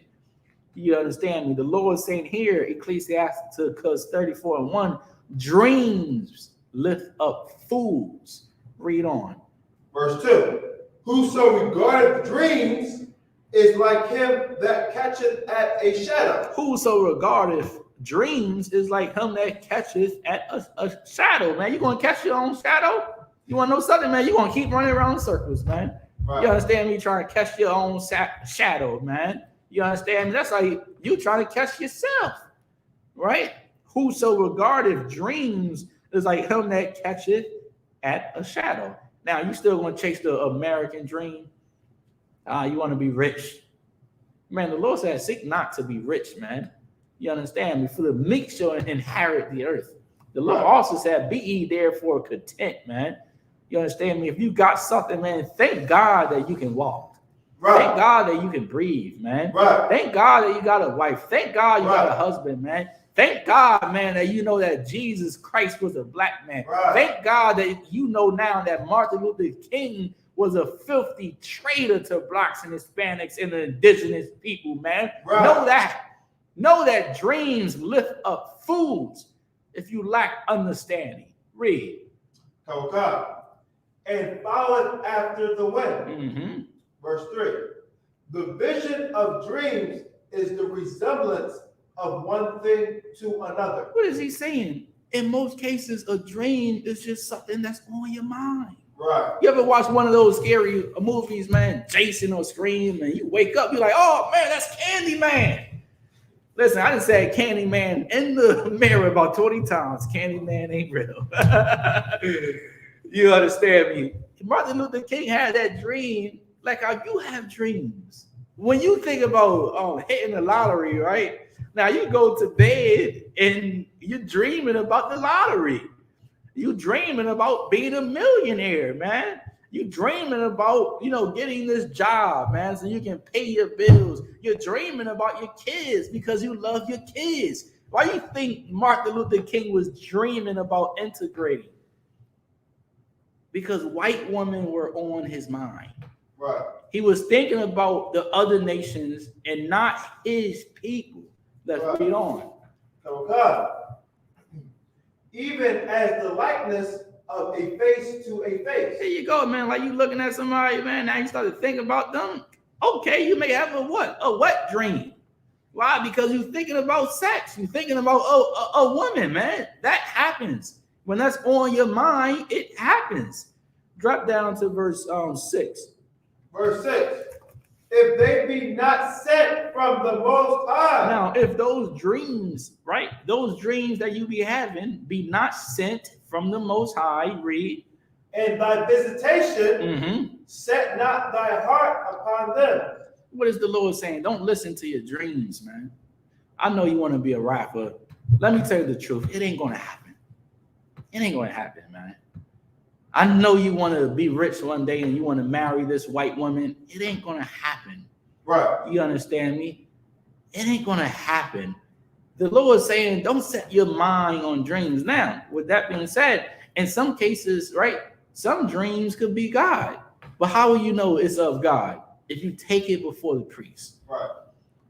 You understand me? The Lord is saying here, Ecclesiastes 34:1, dreams lift up fools. Read on. Verse 2. Whoso regardeth dreams is like him that catcheth at a shadow. Whoso regardeth dreams is like him that catcheth at a shadow, man. You gonna catch your own shadow? You want to know something, man? You're going to keep running around in circles, man. Right. You understand me? Trying to catch your own shadow, man. You understand me? That's like you trying to catch yourself, right? Whoso regardeth dreams is like him that catcheth at a shadow. Now, you still going to chase the American dream? You want to be rich. Man, the Lord said, seek not to be rich, man. You understand me? For the meek shall inherit the earth. The Lord also said, be ye therefore content, man. You understand me? If you got something, man, thank God that you can walk. Right. Thank God that you can breathe, man. Right. Thank God that you got a wife. Thank God you got a husband, man. Thank God, man, that you know that Jesus Christ was a black man. Right. Thank God that you know now that Martin Luther King was a filthy traitor to blacks and Hispanics and the indigenous people, man. Right. Know that. Know that dreams lift up fools if you lack understanding. Read. Okay. And followeth after the wind. Mm-hmm. Verse 3. The vision of dreams is the resemblance of one thing to another. What is he saying? In most cases, a dream is just something that's on your mind. Right. You ever watch one of those scary movies, man, Jason or Scream, and you wake up, you're like, oh, man, that's Candyman. Listen, I just said Candyman in the mirror about 20 times. Candyman ain't real. You understand me? Martin Luther King had that dream like how you have dreams. When you think about hitting the lottery, right? Now you go to bed and you're dreaming about the lottery. You dreaming about being a millionaire, man. You dreaming about, getting this job, man, so you can pay your bills. You're dreaming about your kids because you love your kids. Why do you think Martin Luther King was dreaming about integrating? Because white women were on his mind. Right. He was thinking about the other nations and not his people. Let's read on. So God, even as the likeness of a face to a face. There you go, man. Like you looking at somebody, man. Now you start to think about them. Okay, you may have a wet dream. Why? Because you're thinking about sex. You're thinking about a woman, man. That happens. When that's on your mind, it happens. Drop down to verse 6. Verse 6. If they be not sent from the Most High. Now, if those dreams, right, those dreams that you be having be not sent from the Most High, read. And thy visitation, set not thy heart upon them. What is the Lord saying? Don't listen to your dreams, man. I know you want to be a rapper. Let me tell you the truth. It ain't going to happen. It ain't going to happen, man. I know you want to be rich one day and you want to marry this white woman. It ain't going to happen. Right. You understand me? It ain't going to happen. The Lord is saying, don't set your mind on dreams. Now, with that being said, in some cases, right, some dreams could be God. But how will you know it's of God? If you take it before the priest. Right.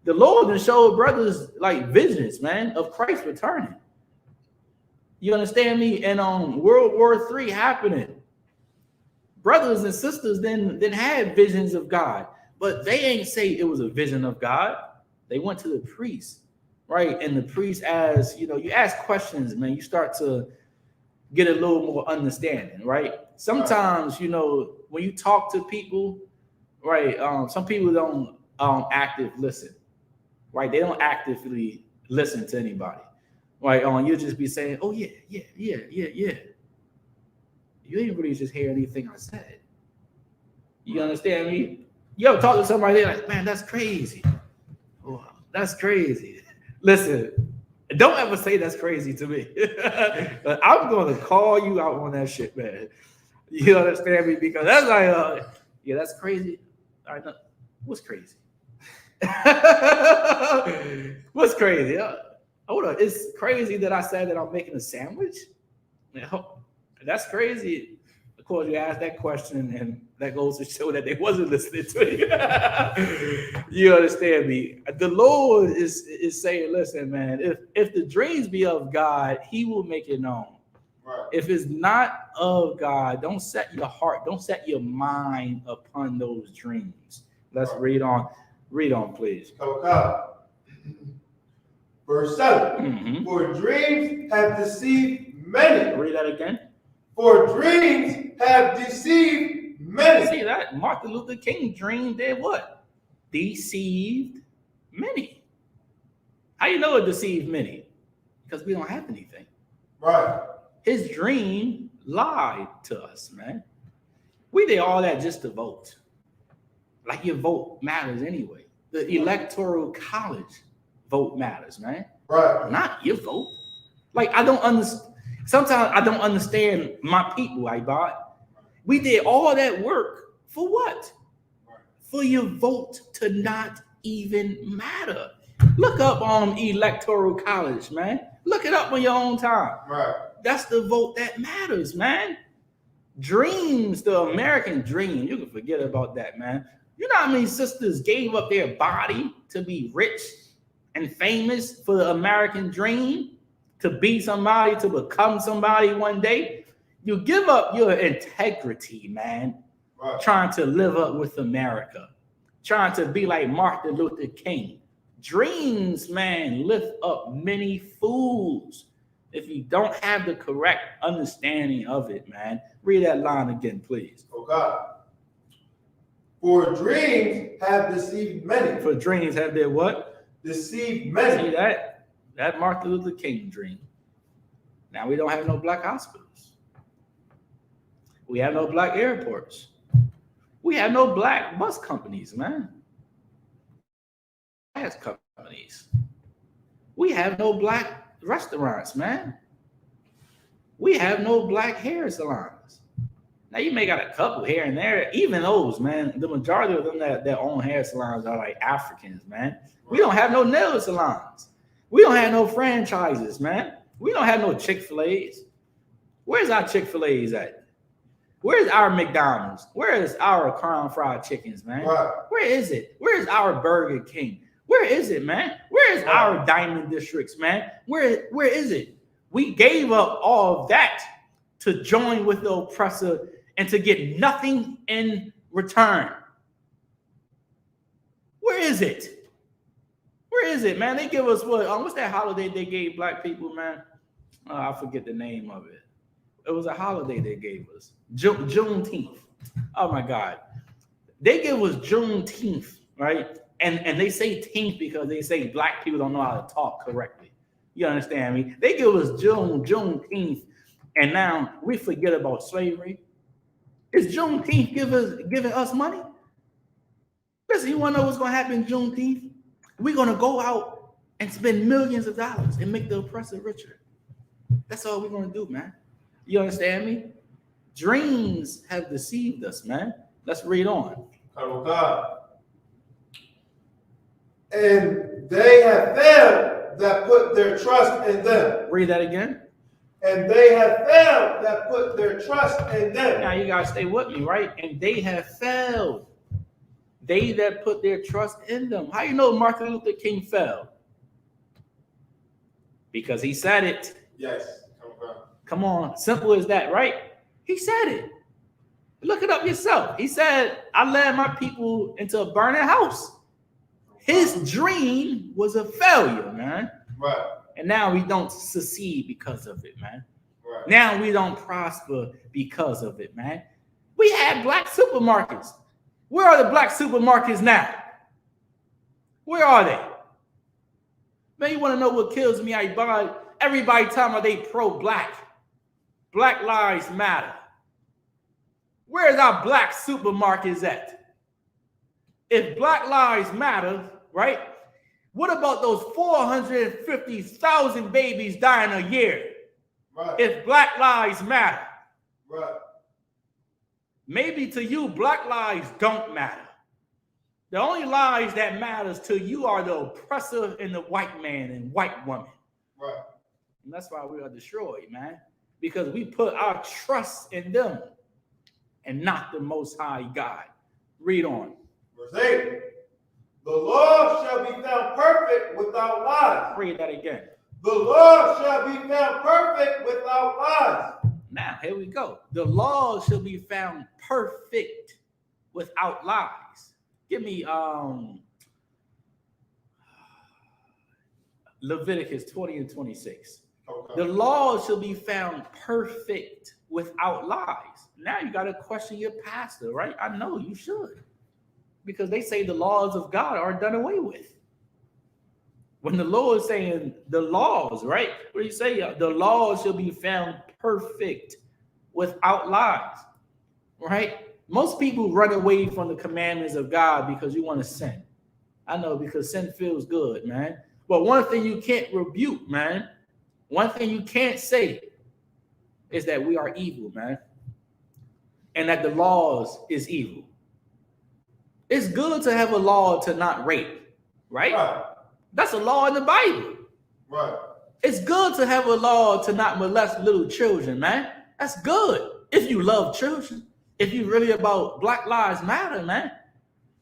The Lord has showed brothers like visions, man, of Christ returning. You understand me? And World War III happening. Brothers and sisters then had visions of God, but they ain't say it was a vision of God. They went to the priest, right? And the priest asked, you ask questions, man. You start to get a little more understanding, right? Sometimes, when you talk to people, right? Some people don't actively listen, right? They don't actively listen to anybody. Right, you'll just be saying, oh, yeah. You ain't really just hear anything I said. You understand me? You ever talk to somebody, they're like, man, that's crazy. Oh, that's crazy. Listen, Don't ever say that's crazy to me. I'm going to call you out on that shit, man. You understand me? Because that's like, yeah, that's crazy. All right, no, what's crazy? What's crazy? Hold on. It's crazy that I said that I'm making a sandwich. That's crazy. Of course, you asked that question, and that goes to show that they wasn't listening to you. You understand me? The Lord is saying, listen, man, if the dreams be of God, he will make it known. Right. If it's not of God, don't set your heart, don't set your mind upon those dreams. Let's read on. Read on, please. Verse 7. For dreams have deceived many. Read that again. For dreams have deceived many. See that? Martin Luther King dream did what? Deceived many. How you know it deceived many? Because we don't have anything. Right. His dream lied to us, man. We did all that just to vote. Like your vote matters anyway. The electoral college vote matters, man. Right. Not your vote. Like I don't understand. Sometimes I don't understand my people, I bought. We did all that work for what? For your vote to not even matter. Look up on electoral college, man. Look it up on your own time. Right. That's the vote that matters, man. Dreams, the American dream. You can forget about that, man. You know how many sisters gave up their body to be rich and famous for the American dream? To be somebody, to become somebody one day? You give up your integrity, man. Right. Trying to live up with America. Trying to be like Martin Luther King. Dreams, man, lift up many fools. If you don't have the correct understanding of it, man. Read that line again, please. Oh, God. For dreams have deceived many. For dreams have their what? Deceived many. See that? That Martin Luther King dream. Now we don't have no black hospitals. We have no black airports. We have no black bus companies, man. Gas companies. We have no black restaurants, man. We have no black hair salons. Now you may got a couple here and there. Even those, man, the majority of them that own hair salons are like Africans, man. We don't have no nail salons. We don't have no franchises, man. We don't have no Chick-fil-A's. Where's our Chick-fil-A's at? Where's our McDonald's? Where is our Crown Fried Chickens, man? Right. Where is it? Where is our Burger King? Where is it, man? Where is our Diamond Districts, man? Where is it? We gave up all of that to join with the oppressor and to get nothing in return. Where is it? Where is it, man? They give us what? What's that holiday they gave black people, man? I forget the name of it. It was a holiday they gave us. Juneteenth. Oh my God. They give us Juneteenth, right? And they say teenth because they say black people don't know how to talk correctly. You understand me? They give us Juneteenth, and now we forget about slavery. Is Juneteenth giving us money? Listen, you want to know what's going to happen Juneteenth? We're going to go out and spend millions of dollars and make the oppressor richer. That's all we're going to do, man. You understand me? Dreams have deceived us, man. Let's read on. Oh, God. And they have failed that put their trust in them. Read that again. And they have failed that put their trust in them. Now you got to stay with me, right? And they have failed. They that put their trust in them. How you know Martin Luther King fell? Because he said it. Yes. Come on. Simple as that, right? He said it. Look it up yourself. He said, I led my people into a burning house. His dream was a failure, man. Right. And now we don't succeed because of it, man. Right. Now we don't prosper because of it, man. We had black supermarkets. Where are the black supermarkets now? Where are they? Man, you want to know what kills me? Everybody talking about they pro-black. Black lives matter. Where's our black supermarkets at? If black lives matter, right? What about those 450,000 babies dying a year? Right. If Black Lives Matter. Right. Maybe to you, Black lives don't matter. The only lives that matters to you are the oppressor and the white man and white woman. Right. And that's why we are destroyed, man. Because we put our trust in them and not the Most High God. Read on. Verse 8. The law shall be found perfect without lies. Read that again. The law shall be found perfect without lies. Now, here we go. The law shall be found perfect without lies. Give me Leviticus 20 and 26. Okay. The law shall be found perfect without lies. Now you got to question your pastor, right? I know you should. Because they say the laws of God are done away with. When the Lord is saying the laws, right? What do you say? The laws shall be found perfect without lies, right? Most people run away from the commandments of God because you want to sin. I know, because sin feels good, man. But one thing you can't rebuke, man, one thing you can't say is that we are evil, man, and that the laws is evil. It's good to have a law to not rape, right? Right. That's a law in the Bible. Right. It's good to have a law to not molest little children, man. That's good. If you love children, if you really about Black Lives Matter, man.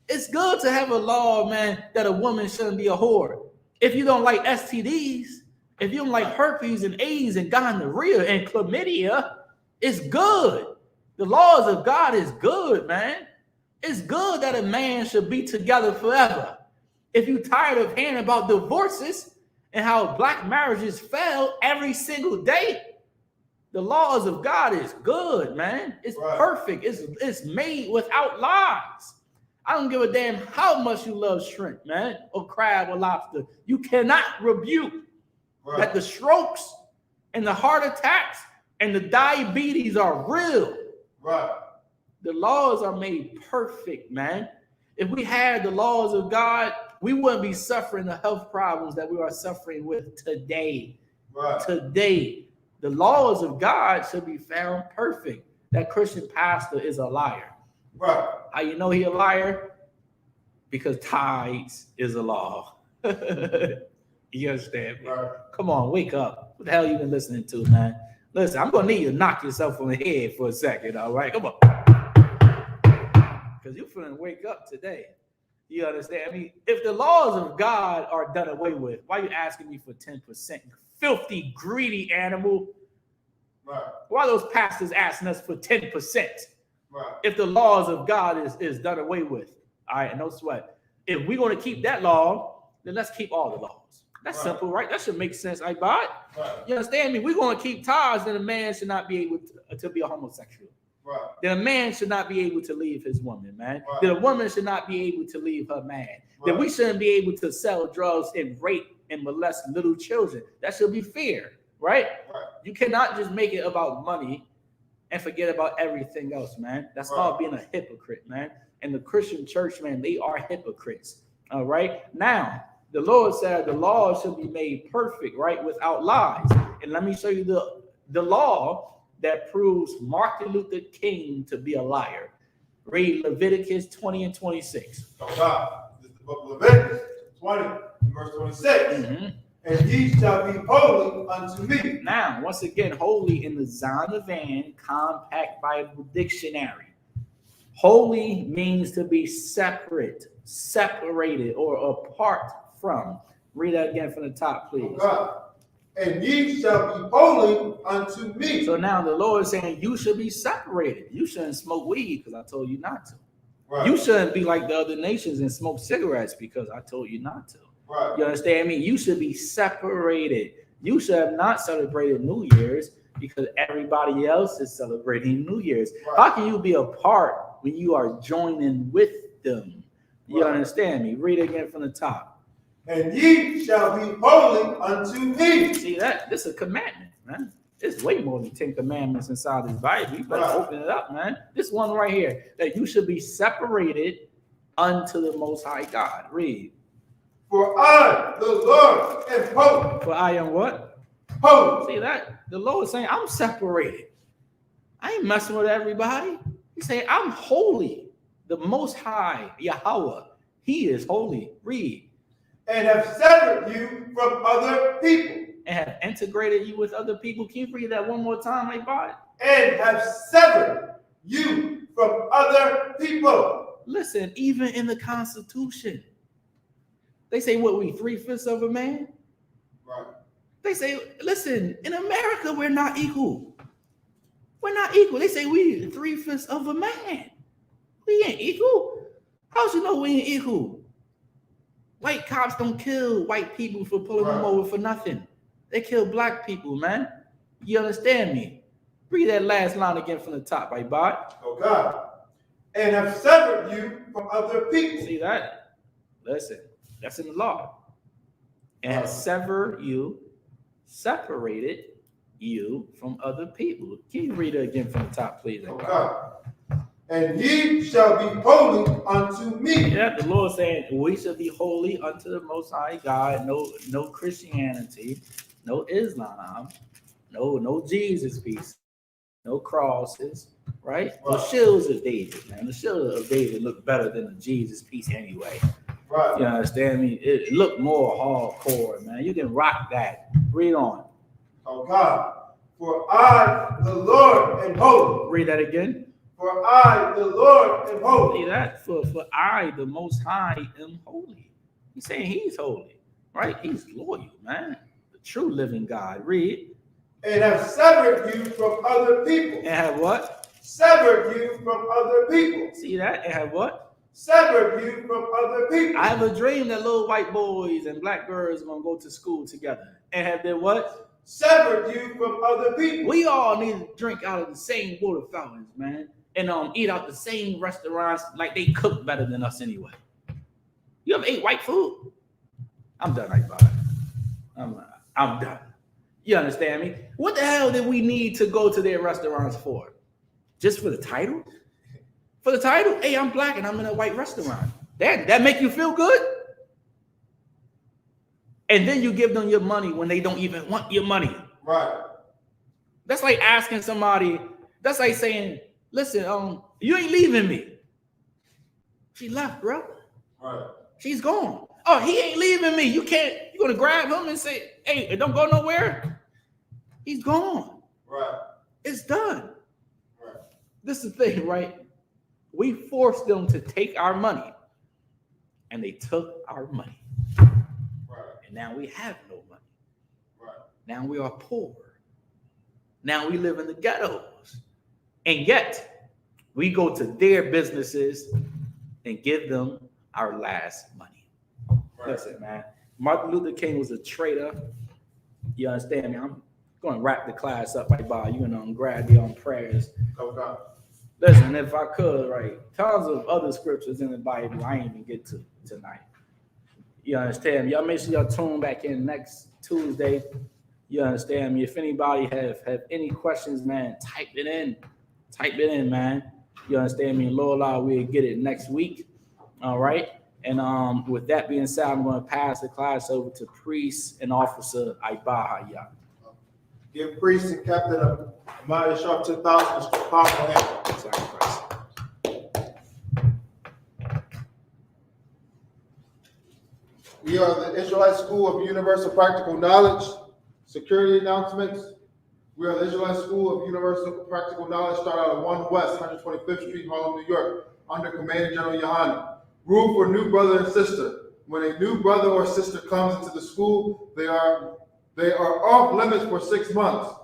It's good to have a law, man, that a woman shouldn't be a whore. If you don't like STDs, if you don't like herpes and AIDS and gonorrhea and chlamydia, it's good. The laws of God is good, man. It's good that a man should be together forever. If you're tired of hearing about divorces and how Black marriages fail every single day, the laws of God is good, man. It's perfect. It's made without lies. I don't give a damn how much you love shrimp, man, or crab or lobster. You cannot rebuke that the strokes and the heart attacks and the diabetes are real. Right. The laws are made perfect, man. If we had the laws of God, we wouldn't be suffering the health problems that we are suffering with today. Right. Today, the laws of God should be found perfect. That Christian pastor is a liar. Right. How you know he a liar? Because tithes is a law. You understand me? Right. Come on, wake up. What the hell you been listening to, man? Listen, I'm gonna need you to knock yourself on the head for a second, all right? Come on. Because you're finna wake up today. You understand me? If the laws of God are done away with, why are you asking me for 10%? Filthy, greedy animal. Right. Why are those pastors asking us for 10%? Right. If the laws of God is done away with. All right, no sweat. If we're going to keep that law, then let's keep all the laws. That's simple, right? That should make sense, I buy it. Right. You understand me? We're going to keep tithes, then a man should not be able to be a homosexual. Right. Then a man should not be able to leave his woman, man. Right. Then a woman should not be able to leave her man. Right. Then we shouldn't be able to sell drugs and rape and molest little children. That should be fair, right? Right. You cannot just make it about money and forget about everything else, man. That's called being a hypocrite, man. And the Christian church, man, they are hypocrites. All right. Now, the Lord said the law should be made perfect, right, without lies. And let me show you the law that proves Martin Luther King to be a liar. Read Leviticus 20 and 26. Oh God, this is the book of Leviticus 20, verse 26. Mm-hmm. And ye shall be holy unto me. Now, once again, holy in the Zondervan Compact Bible Dictionary. Holy means to be separate, separated, or apart from. Read that again from the top, please. Oh God. And ye shall be holy unto me. So now the Lord is saying you should be separated. You shouldn't smoke weed because I told you not to. Right. You shouldn't be like the other nations and smoke cigarettes because I told you not to. Right. You understand me? You should be separated. You should have not celebrated New Year's because everybody else is celebrating New Year's. Right. How can you be apart when you are joining with them? You understand me? Read it again from the top. And ye shall be holy unto me. See that? This is a commandment, man. It's way more than 10 commandments inside this Bible. You better open it up, man. This one right here, that you should be separated unto the Most High God. Read. For I, the Lord, am holy. For I am what? Holy. See that? The Lord is saying, I'm separated. I ain't messing with everybody. He's saying, I'm holy. The Most High, Yahweh, He is holy. Read. And have severed you from other people. And have integrated you with other people. Can you read that one more time, my body? And have severed you from other people. Listen, even in the Constitution, they say, what, we 3/5 of a man? Right. They say, listen, in America, we're not equal. We're not equal. They say we 3/5 of a man. We ain't equal. How you know we ain't equal? White cops don't kill white people for pulling them over for nothing. They kill black people, man. You understand me? Read that last line again from the top, right, Bart? Oh God. And have severed you from other people. See that? Listen, that's in the law. And has severed you, separated you from other people. Can you read it again from the top, please? Oh God. And ye shall be holy unto me. Yeah, the Lord saying we shall be holy unto the Most High God. No Christianity, no Islam, no Jesus piece, no crosses, right? The shields of David, man. The shield of David look better than the Jesus piece anyway. Right. You understand me? It looked more hardcore, man. You can rock that. Read on. Oh God. For I, the Lord, am holy. Read that again. For I, the Lord, am holy. See that? For I, the Most High, am holy. He's saying He's holy, right? He's loyal, man. The true living God. Read. And have severed you from other people. And have what? Severed you from other people. See that? And have what? Severed you from other people. I have a dream that little white boys and black girls are going to go to school together. And have been what? Severed you from other people. We all need to drink out of the same water fountains, man. And eat out the same restaurants like they cook better than us anyway. You ever ate white food? I'm done, right, Bob. I'm done. You understand me? What the hell did we need to go to their restaurants for? Just for the title? For the title? Hey, I'm black and I'm in a white restaurant. That make you feel good? And then you give them your money when they don't even want your money. Right. That's like asking somebody, that's like saying, listen, you ain't leaving me. She left, bro. Right. She's gone. Oh, he ain't leaving me. You're gonna grab him and say, hey, don't go nowhere. He's gone. Right. It's done. Right. This is the thing, right? We forced them to take our money, and they took our money. Right. And now we have no money. Right. Now we are poor. Now we live in the ghettos. And yet, we go to their businesses and give them our last money. Right. Listen, man, Martin Luther King was a traitor. You understand me? I'm going to wrap the class up right by you and grab your own prayers. Okay. Listen, if I could, right, tons of other scriptures in the Bible I ain't even get to tonight. You understand me? Y'all make sure y'all tune back in next Tuesday. You understand me? If anybody have any questions, man, type it in. Type it in, man. You understand me? And Lord Allah, we'll get it next week. All right. And with that being said, I'm going to pass the class over to Priest and Officer I.S.U.P.K. Give Priest and Captain of I.S.U.P.K 10,000 powerful hand. Sacrifice. We are the Israelite School of Universal Practical Knowledge. Security announcements. We are the Israelite School of Universal Practical Knowledge, start out at 1 West 125th Street, Harlem, New York, under Commander General Yahanna. Rule for new brother and sister. When a new brother or sister comes into the school, they are off limits for 6 months.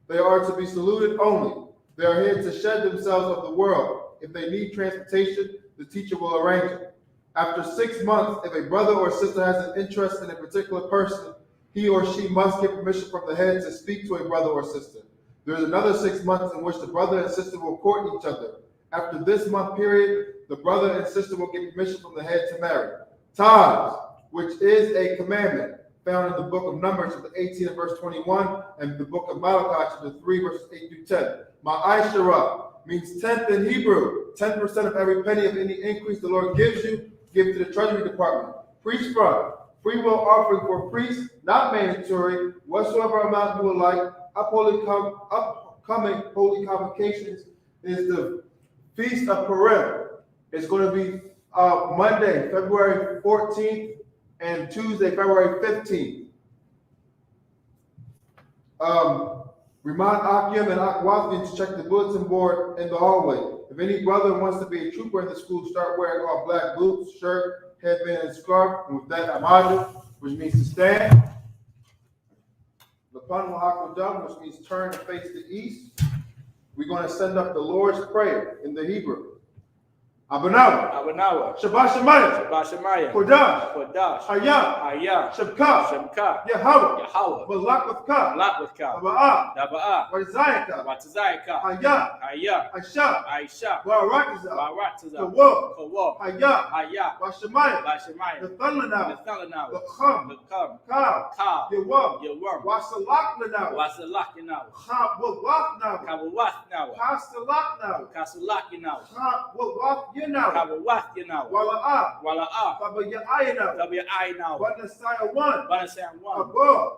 They are to be saluted only. They are here to shed themselves of the world. If they need transportation, the teacher will arrange it. After 6 months, if a brother or sister has an interest in a particular person, he or she must get permission from the head to speak to a brother or sister. There is another 6 months in which the brother and sister will court each other. After this month period, the brother and sister will get permission from the head to marry. Tithes, which is a commandment, found in the book of Numbers, chapter 18 and verse 21, and the book of Malachi, chapter 3, verses 8 through 10. Ma'asherah means tenth in Hebrew. 10% of every penny of any increase the Lord gives you, give to the Treasury Department. Priest fund, Free will offering for priests, not mandatory. Whatsoever amount you would like. Upcoming holy convocations is the Feast of Purim. It's going to be Monday, February 14th, and Tuesday, February 15th. Remind Akim and Akwathian to check the bulletin board in the hallway. If any brother wants to be a trooper in the school, start wearing all black boots, shirt, headband, and scarf. And with that, Amadu, which means to stand. Lapan Wahakudam, which means turn and face the east. We're going to send up the Lord's Prayer in the Hebrew. Abanawa. Shabbat Shemayah. Kodash. Hayah. Shabka. Yahweh. Malak with Ka. Daba'ah. Watzayaka. Hayah. Aisha. Barakazah. Kawah. Hayah. Washemayah. Nathalanaw. Lakam. Ka. Yawam. Wasalakinaw. Kabawatnaw. Kasalakinaw. Wala'ah. Tabi'aynaw. Banasaya 1.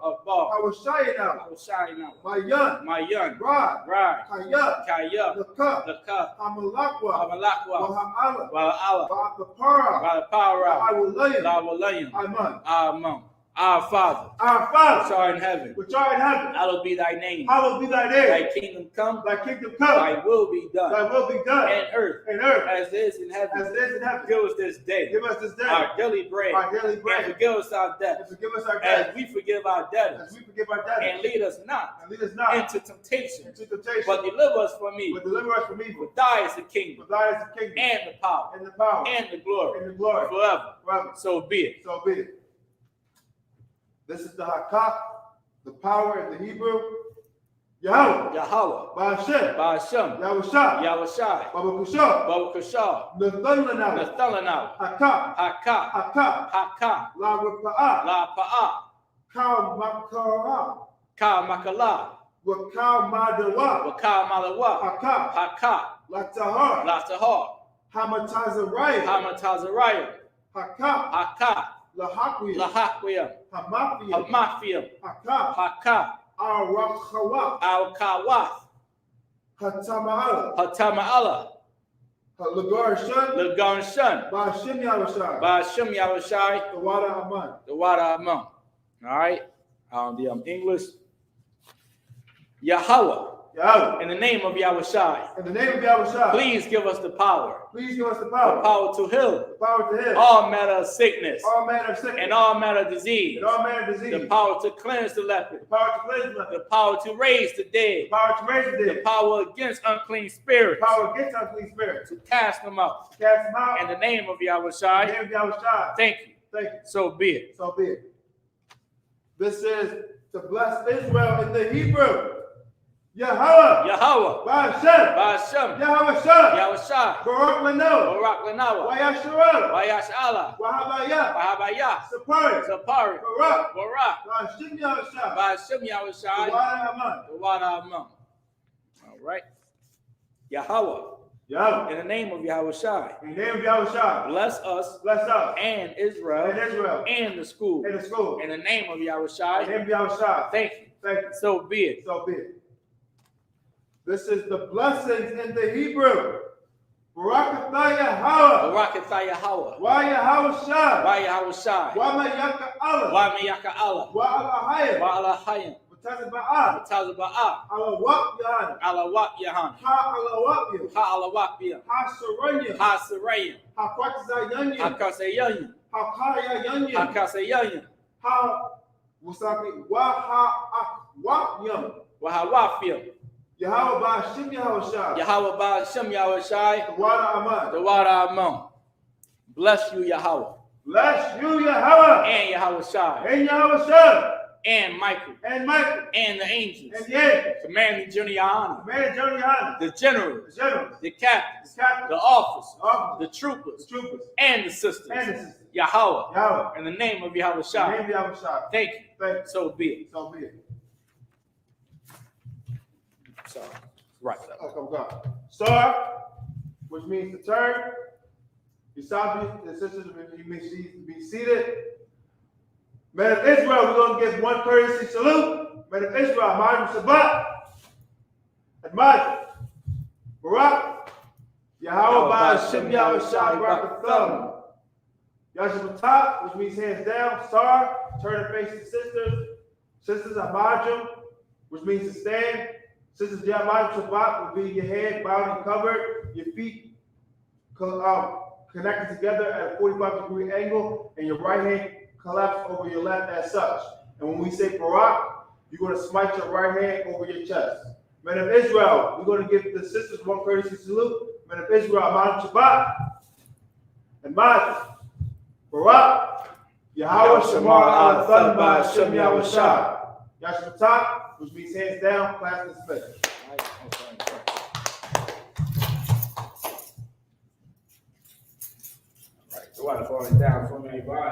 Abba. Hawashaynaw. Mayan. Rad. Kaya. Lakah. Hamalakwa. Wala'ala. Ba'apara. La'walayim. Amen. Our Father, which art in heaven, hallowed be thy name. Thy kingdom come. Thy will be done. In earth, as it is in heaven. Give us this day. Our daily bread. And forgive us our debts. As we forgive our debtors. And lead us not into temptation. But deliver us from evil. For thy is the kingdom. And the power. And the glory. Forever. So be it. This is the Hakak, the power in the Hebrew. Yahweh. Ba'ashem. Yahushai. Baba Kushah. Nathalanaw. Haka. La Pa'ah. Ka Makala. Wakal Malawa. Haka. Latahar. Hamatazariah. Haka. Lahakwiya. Hamafia. Haka. Al-Kawath. Hatama'ala. Lagar Shun. Ba'ashem Yahushai. The water Aman. All right. The English. Yahweh. In the name of Yahushai. Please give us the power. The power to heal. All manner of sickness. And all manner of disease. The power to cleanse the leper. The power to raise the dead. The power against unclean spirits. To cast them out. In the name of Yahushai. Thank you. So be it. This is to bless Israel in the Hebrew. Yahweh. Ba'ashem. Yahushai. Barak Lanawa. Wayash Allah. Wahabaya. Sapari. Barak. Ba'ashem Yahushai. The water Aman. All right. Yahweh. In the name of Yahushai. Bless us. And Israel. And the school. In the name of Yahushai. Thank you. So be it. This is the blessings in the Hebrew. Barakatha Yahweh. Wa Yahushai. Wa Mayaka Allah. Wa Alahayim. Watazaba'ah. Alawak Yahanna. Ha Sarayim. Hakasayayim. Wahawafiyam. Yahweh Ba'ashem Yahushai. The water Aman. Bless you, Yahweh. And Yahushai. And Michael. And the angels. Commanding GEN.YAHANNA. The generals. The captains. The officers. The troopers. And the sisters. Yahweh. In the name of Yahushai. Thank you. So be it. Sorry. Right. Sar, which means to turn. Isupk, the sisters, be seated. Men of Israel, we're going to give one courtesy salute. Men of Israel, Ma'am Shabbat. Admonish. Barak. Yahweh Ba'Shem Yahweh Shai Barakatham. Yashimata, which means hands down. Sar, turn and face the sisters. Sisters Amajim, which means to stand. Sisters Yahweh Shabbat will be your head bowed and covered, your feet connected together at a 45-degree angle, and your right hand collapsed over your left as such. And when we say Barak, you're going to smite your right hand over your chest. Men of Israel, we're going to give the sisters one courtesy salute. Men of Israel, Ma'am Shabbat, and Ma'am Barak, Yahweh Shamar al Thun Ba'Shem Yahweh Shai. Yashmatak, which means hands down, clasp his fist. All right, so I falling down from everybody.